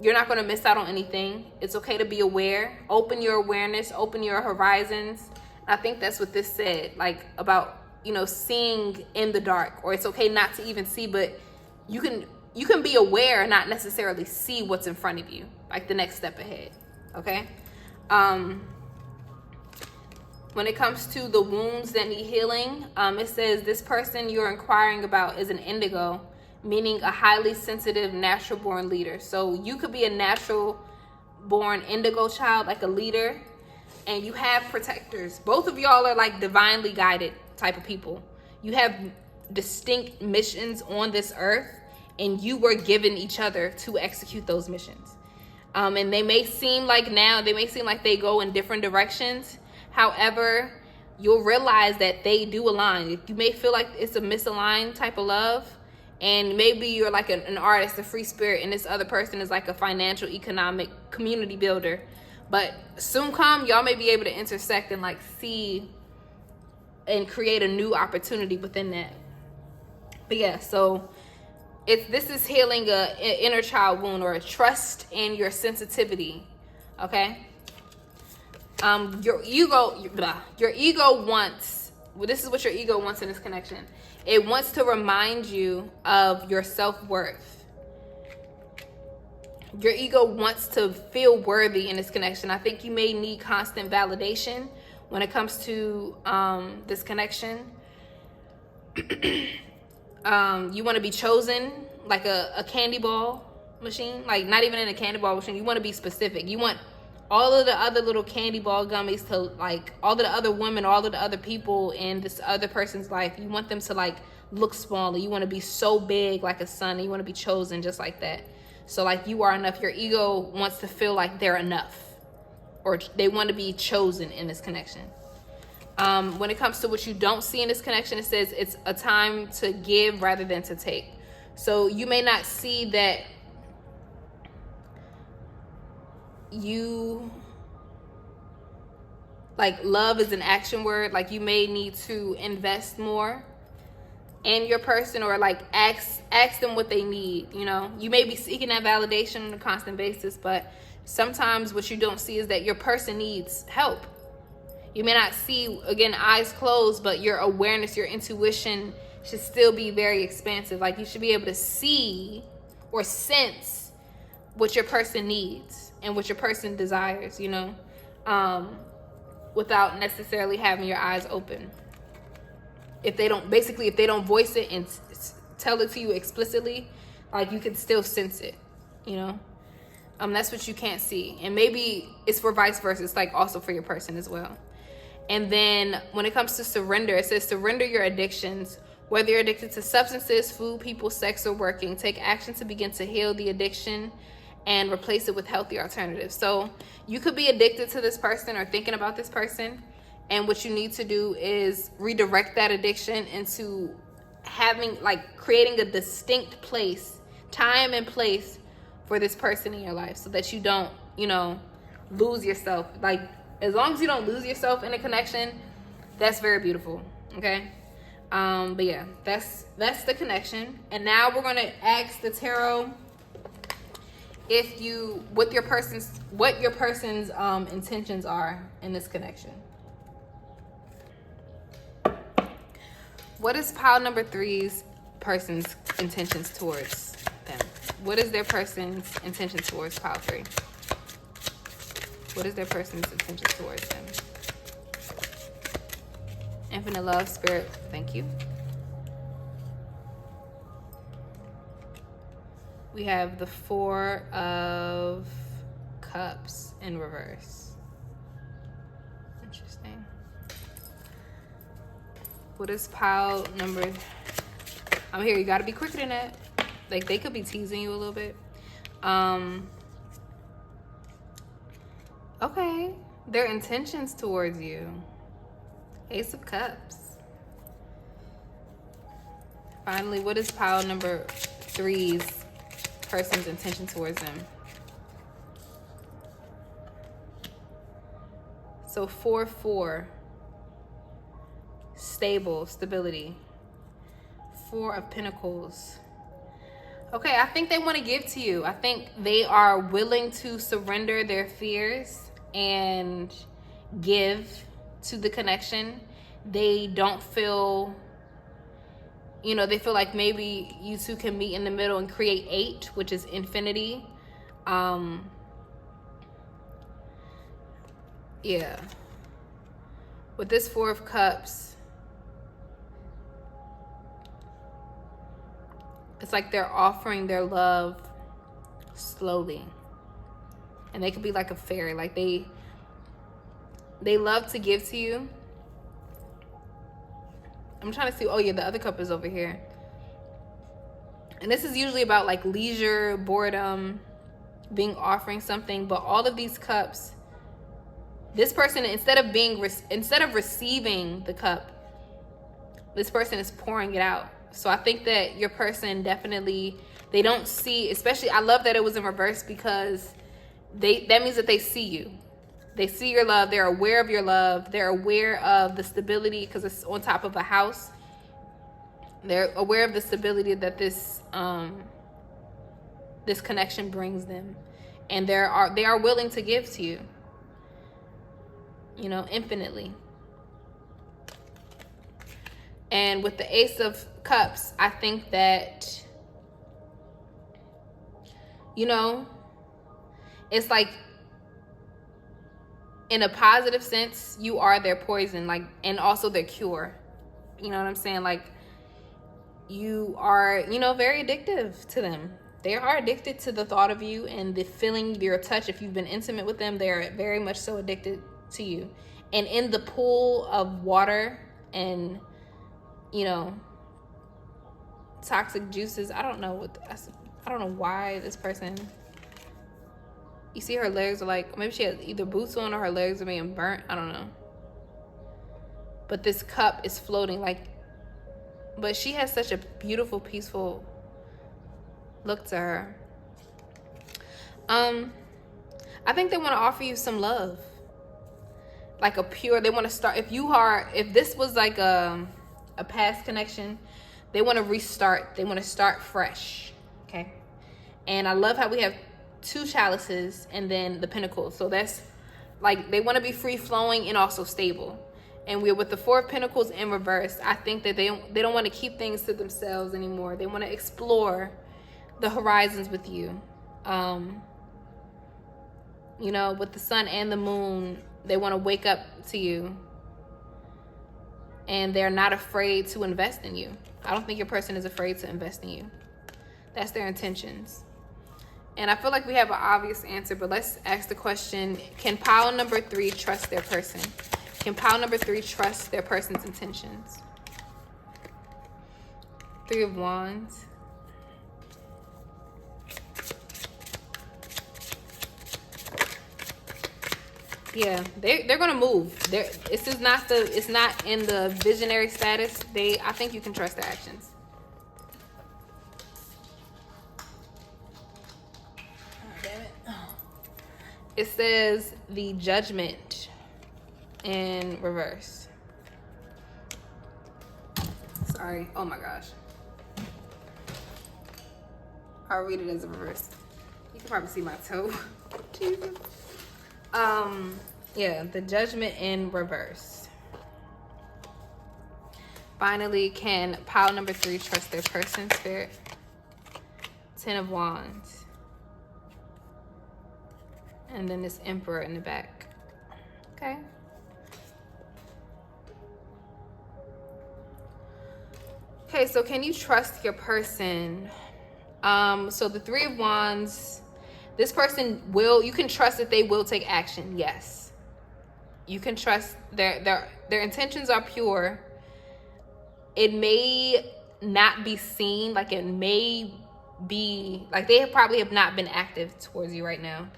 you're not going to miss out on anything. It's okay to be aware. Open your awareness, open your horizons. I think that's what this said, like about, you know, seeing in the dark, or it's okay not to even see, but you can be aware and not necessarily see what's in front of you, like the next step ahead. Okay. When it comes to the wounds that need healing, it says this person you're inquiring about is an indigo, meaning a highly sensitive natural born leader. So you could be a natural born indigo child, like a leader, and you have protectors. Both of y'all are like divinely guided type of people. You have distinct missions on this earth, and you were given each other to execute those missions. And they may seem like they go in different directions. However, you'll realize that they do align. You may feel like it's a misaligned type of love, and maybe you're like an artist, a free spirit, and this other person is like a financial, economic, community builder. But soon come, y'all may be able to intersect and like see and create a new opportunity within that. But yeah, so this is healing an inner child wound, or a trust in your sensitivity. Okay. Your ego wants, well, this is what your ego wants in this connection. It wants to remind you of your self-worth. Your ego wants to feel worthy in this connection. I think you may need constant validation when it comes to this connection. You want to be chosen like a candy ball machine, like not even in a candy ball machine. You want to be specific. You want all of the other little candy ball gummies to, like, all of the other women, all of the other people in this other person's life, you want them to like look smaller. You want to be so big like a sun, and you want to be chosen just like that. So like you are enough. Your ego wants to feel like they're enough, or they want to be chosen in this connection. When it comes to what you don't see in this connection, it says it's a time to give rather than to take. So you may not see that you, like, love is an action word. Like you may need to invest more in your person, or like ask them what they need. You know, you may be seeking that validation on a constant basis, but sometimes what you don't see is that your person needs help. You may not see, again, eyes closed, but your awareness, your intuition should still be very expansive. Like you should be able to see or sense what your person needs and what your person desires, you know, without necessarily having your eyes open. If they don't voice it and tell it to you explicitly, like you can still sense it, you know. That's what you can't see. And maybe it's for vice versa. It's like also for your person as well. And then when it comes to surrender, it says surrender your addictions. Whether you're addicted to substances, food, people, sex, or working, take action to begin to heal the addiction and replace it with healthy alternatives. So you could be addicted to this person or thinking about this person, and what you need to do is redirect that addiction into having, like, creating a distinct place, time and place for this person in your life, so that you don't, you know, lose yourself. Like, as long as you don't lose yourself in a connection, that's very beautiful. Okay. But yeah, that's the connection. And now we're gonna ask the tarot what your person's intentions are in this connection. What is pile number 3's person's intentions towards them? What is their person's intention towards pile 3? What is their person's intention towards them? Infinite love, spirit, thank you. We have the 4 of Cups in reverse. Interesting. What is pile number? I'm here. You got to be quicker than that. Like, they could be teasing you a little bit. Okay. Their intentions towards you. Ace of Cups. Finally, what is pile number 3's person's intention towards them? So 4-4. Stable, stability. 4 of Pentacles. Okay, I think they want to give to you. I think they are willing to surrender their fears and give to the connection. They don't feel, they feel like maybe you two can meet in the middle and create 8, which is infinity. Yeah. With this 4 of Cups, it's like they're offering their love slowly. And they could be like a fairy. Like they love to give to you. I'm trying to see. Oh yeah, the other cup is over here. And this is usually about like leisure, boredom, offering something. But all of these cups, this person, instead of receiving the cup, this person is pouring it out. So I think that your person definitely, they don't see, especially, I love that it was in reverse, because that means that they see you. They see your love. They're aware of your love. They're aware of the stability, because it's on top of a house. They're aware of the stability that this connection brings them, and they are willing to give to you, infinitely. And with the Ace of Cups, I think that, it's like, in a positive sense, you are their poison, like, and also their cure. You know what I'm saying? Like, you are, very addictive to them. They are addicted to the thought of you and the feeling, your touch. If you've been intimate with them, they're very much so addicted to you. And in the pool of water and, toxic juices, I don't know why this person, you see her legs are like, maybe she has either boots on or her legs are being burnt. I don't know. But this cup is floating like, but she has such a beautiful, peaceful look to her. I think they want to offer you some love. Like they want to start, if this was like a past connection, they want to restart. They want to start fresh. Okay. And I love how we have 2 chalices and then the pentacles. So that's like, they want to be free flowing and also stable. And we're with the 4 of Pentacles in reverse. I think that they don't want to keep things to themselves anymore. They want to explore the horizons with you. With the sun and the moon, they want to wake up to you. And they're not afraid to invest in you. I don't think your person is afraid to invest in you. That's their intentions. And I feel like we have an obvious answer, but let's ask the question, can pile number 3 trust their person? Can pile number 3 trust their person's intentions? 3 of Wands. Yeah, they're gonna move. It's not in the visionary status. I think you can trust their actions. It says the Judgment in reverse. Sorry. Oh my gosh. I'll read it as a reverse. You can probably see my toe. Jesus. Yeah, the Judgment in reverse. Finally, can pile number 3 trust their person, Spirit? 10 of Wands. And then this Emperor in the back. Okay. Okay, so can you trust your person? So the 3 of Wands, this person you can trust that they will take action. Yes. You can trust their intentions are pure. It may not be seen, like it may be, like they probably have not been active towards you right now,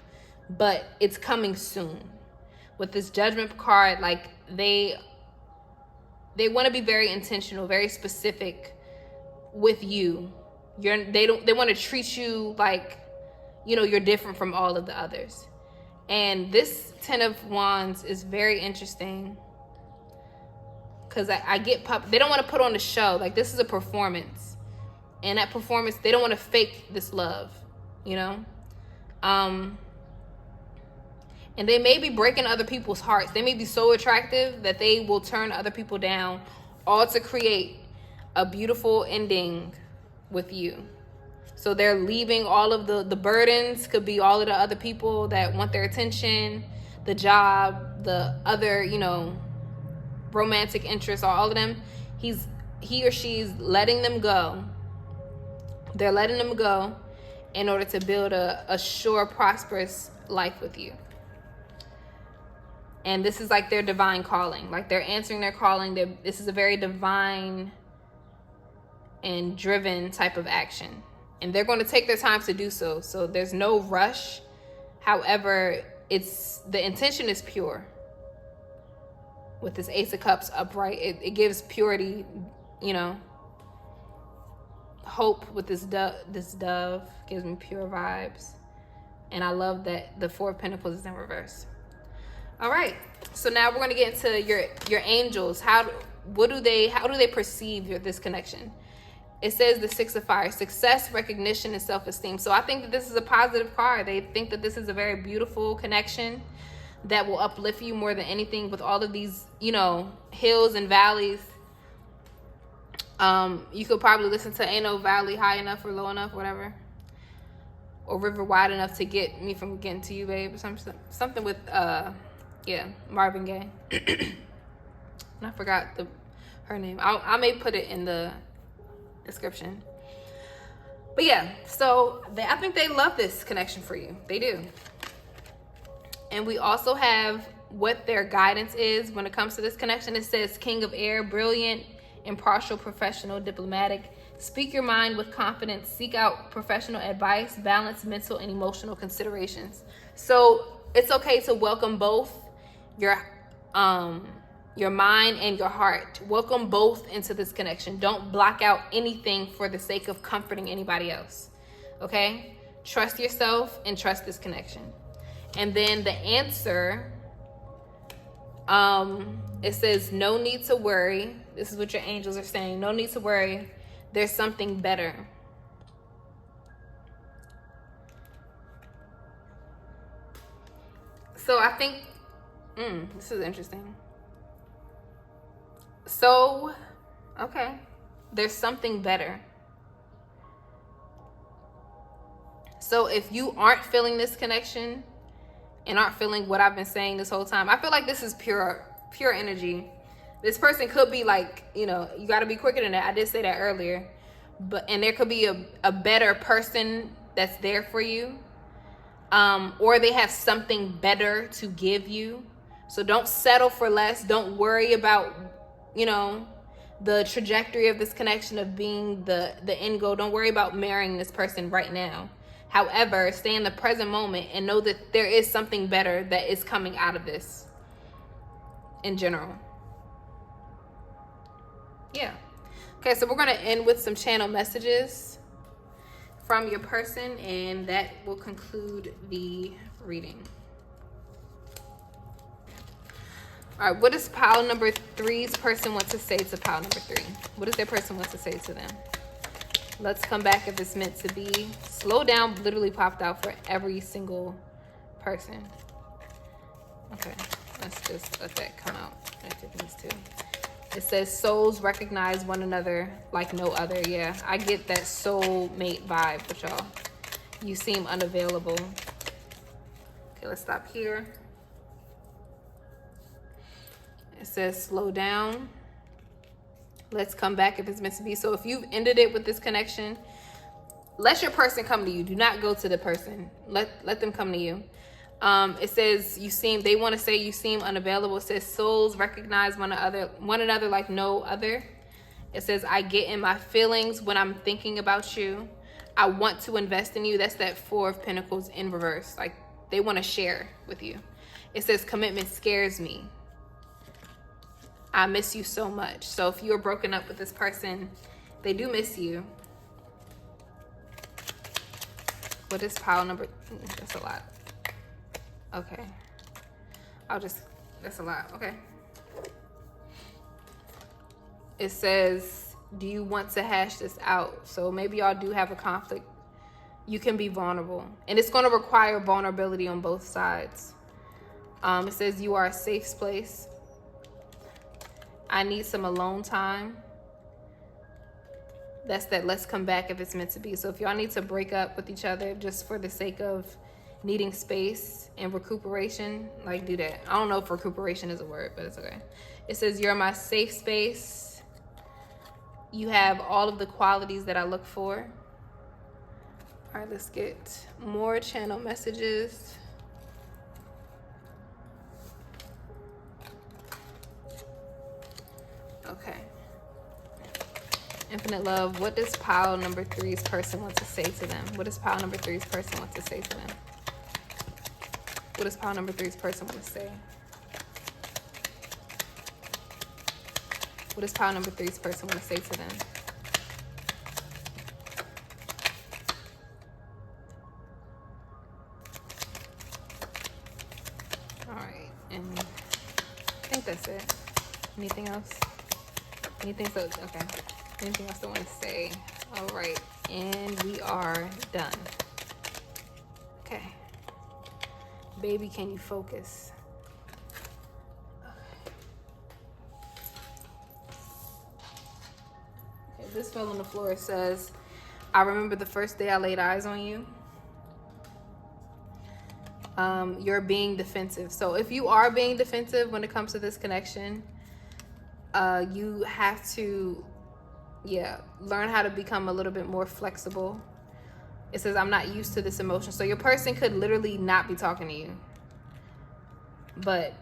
but it's coming soon. With this Judgment card, like they want to be very intentional, very specific with you. They want to treat you like, you're different from all of the others. And this 10 of Wands is very interesting because I get they don't want to put on a show. Like, this is a performance. And at performance, they don't want to fake this love, you know? And they may be breaking other people's hearts. They may be so attractive that they will turn other people down, all to create a beautiful ending with you. So they're leaving all of the burdens, could be all of the other people that want their attention, the job, the other, you know, romantic interests, all of them. He or she's letting them go. They're letting them go in order to build a sure, prosperous life with you. And this is like their divine calling. Like they're answering their calling. This is a very divine and driven type of action. And they're going to take their time to do so. So there's no rush. However, the intention is pure. With this Ace of Cups upright, it gives purity, you know. Hope with this dove gives me pure vibes. And I love that the Four of Pentacles is in reverse. All right, so now we're going to get into your angels. How do they perceive this connection? It says the Six of Fire, success, recognition, and self-esteem. So I think that this is a positive card. They think that this is a very beautiful connection that will uplift you more than anything, with all of these, you know, hills and valleys. You could probably listen to Ain't No Valley High Enough or Low Enough, whatever. Or River Wide Enough to get me from getting to you, babe. Something with, Marvin Gaye. And I forgot her name. I may put it in the description. But yeah, so I think they love this connection for you. They do. And we also have what their guidance is when it comes to this connection. It says King of Air, brilliant, impartial, professional, diplomatic. Speak your mind with confidence. Seek out professional advice. Balance mental and emotional considerations. So it's okay to welcome both your mind and your heart. Welcome both into this connection. Don't block out anything for the sake of comforting anybody else. Okay? Trust yourself and trust this connection. And then the answer, it says, no need to worry. This is what your angels are saying. No need to worry. There's something better. So I think, this is interesting. So, okay, there's something better. So if you aren't feeling this connection and aren't feeling what I've been saying this whole time, I feel like this is pure energy. This person could be like, you know, you got to be quicker than that. I did say that earlier. And there could be a better person that's there for you. Or they have something better to give you. So don't settle for less. Don't worry about, you know, the trajectory of this connection of being the end goal. Don't worry about marrying this person right now. However, stay in the present moment and know that there is something better that is coming out of this in general. Yeah. Okay, so we're going to end with some channel messages from your person, and that will conclude the reading. All right, what does pile number 3's person want to say to pile number 3? What does their person want to say to them? Let's come back if it's meant to be. Slow down literally popped out for every single person. Okay, let's just let that come out if it needs to. It says souls recognize one another like no other. Yeah, I get that soulmate vibe with y'all. You seem unavailable. Okay, let's stop here. It says slow down. Let's come back if it's meant to be. So if you've ended it with this connection, let your person come to you. Do not go to the person. Let them come to you. It says they want to say you seem unavailable. It says souls recognize one another like no other. It says I get in my feelings when I'm thinking about you. I want to invest in you. That's that Four of Pentacles in reverse. Like they want to share with you. It says commitment scares me. I miss you so much. So if you're broken up with this person, they do miss you. What is pile number? That's a lot. Okay. that's a lot. Okay. It says Do you want to hash this out? So maybe y'all do have a conflict. You can be vulnerable, and it's going to require vulnerability on both sides. It says you are a safe place. I need some alone time. That's that let's come back if it's meant to be. So if y'all need to break up with each other just for the sake of needing space and recuperation, like, do that. I don't know if recuperation is a word, but it's okay. It says you're my safe space. You have all of the qualities that I look for. All right, let's get more channel messages. Okay. Infinite love, what does pile number 3's person want to say to them? What does pile number 3's person want to say to them? What does pile number 3's person want to say? What does pile number 3's person want to say to them? All right, and I think that's it. Anything else? Anything so, okay. Anything else I want to say? All right, and we are done. Okay. Baby, can you focus? Okay, this fell on the floor. It says, I remember the first day I laid eyes on you. You're being defensive. So if you are being defensive when it comes to this connection, you have to, learn how to become a little bit more flexible. It says, I'm not used to this emotion. So your person could literally not be talking to you, but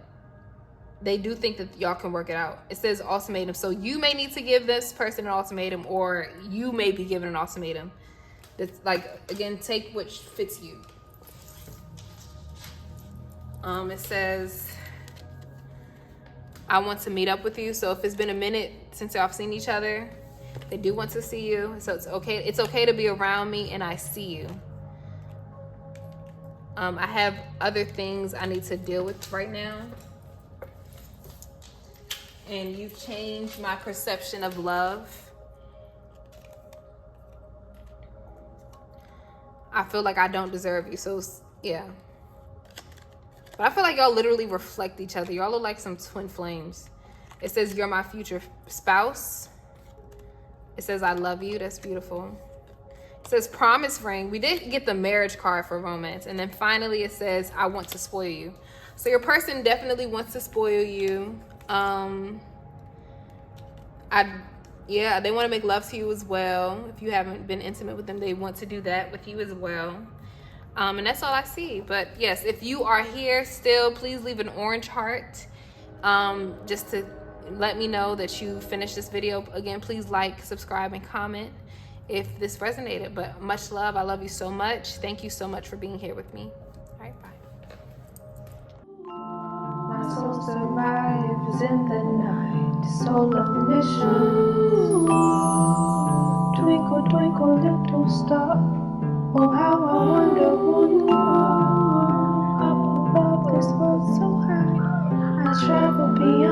they do think that y'all can work it out. It says ultimatum. So you may need to give this person an ultimatum, or you may be given an ultimatum. That's like, again, take which fits you. It says, I want to meet up with you. So if it's been a minute since y'all have seen each other, they do want to see you. So it's okay. It's okay to be around me, and I see you. I have other things I need to deal with right now. And you've changed my perception of love. I feel like I don't deserve you. So yeah. But I feel like y'all literally reflect each other. Y'all look like some twin flames. It says, you're my future spouse. It says, I love you. That's beautiful. It says, promise ring. We did get the marriage card for romance. And then finally it says, I want to spoil you. So your person definitely wants to spoil you. They want to make love to you as well. If you haven't been intimate with them, they want to do that with you as well. And that's all I see. But yes, if you are here still, please leave an orange heart, just to let me know that you finished this video. Again, please like, subscribe, and comment if this resonated. But much love. I love you so much. Thank you so much for being here with me. All right, bye. My soul survives in the night, soul of mission. Twinkle, twinkle, little star. Oh, how I wonder who you are. Up above this world so high, I travel beyond.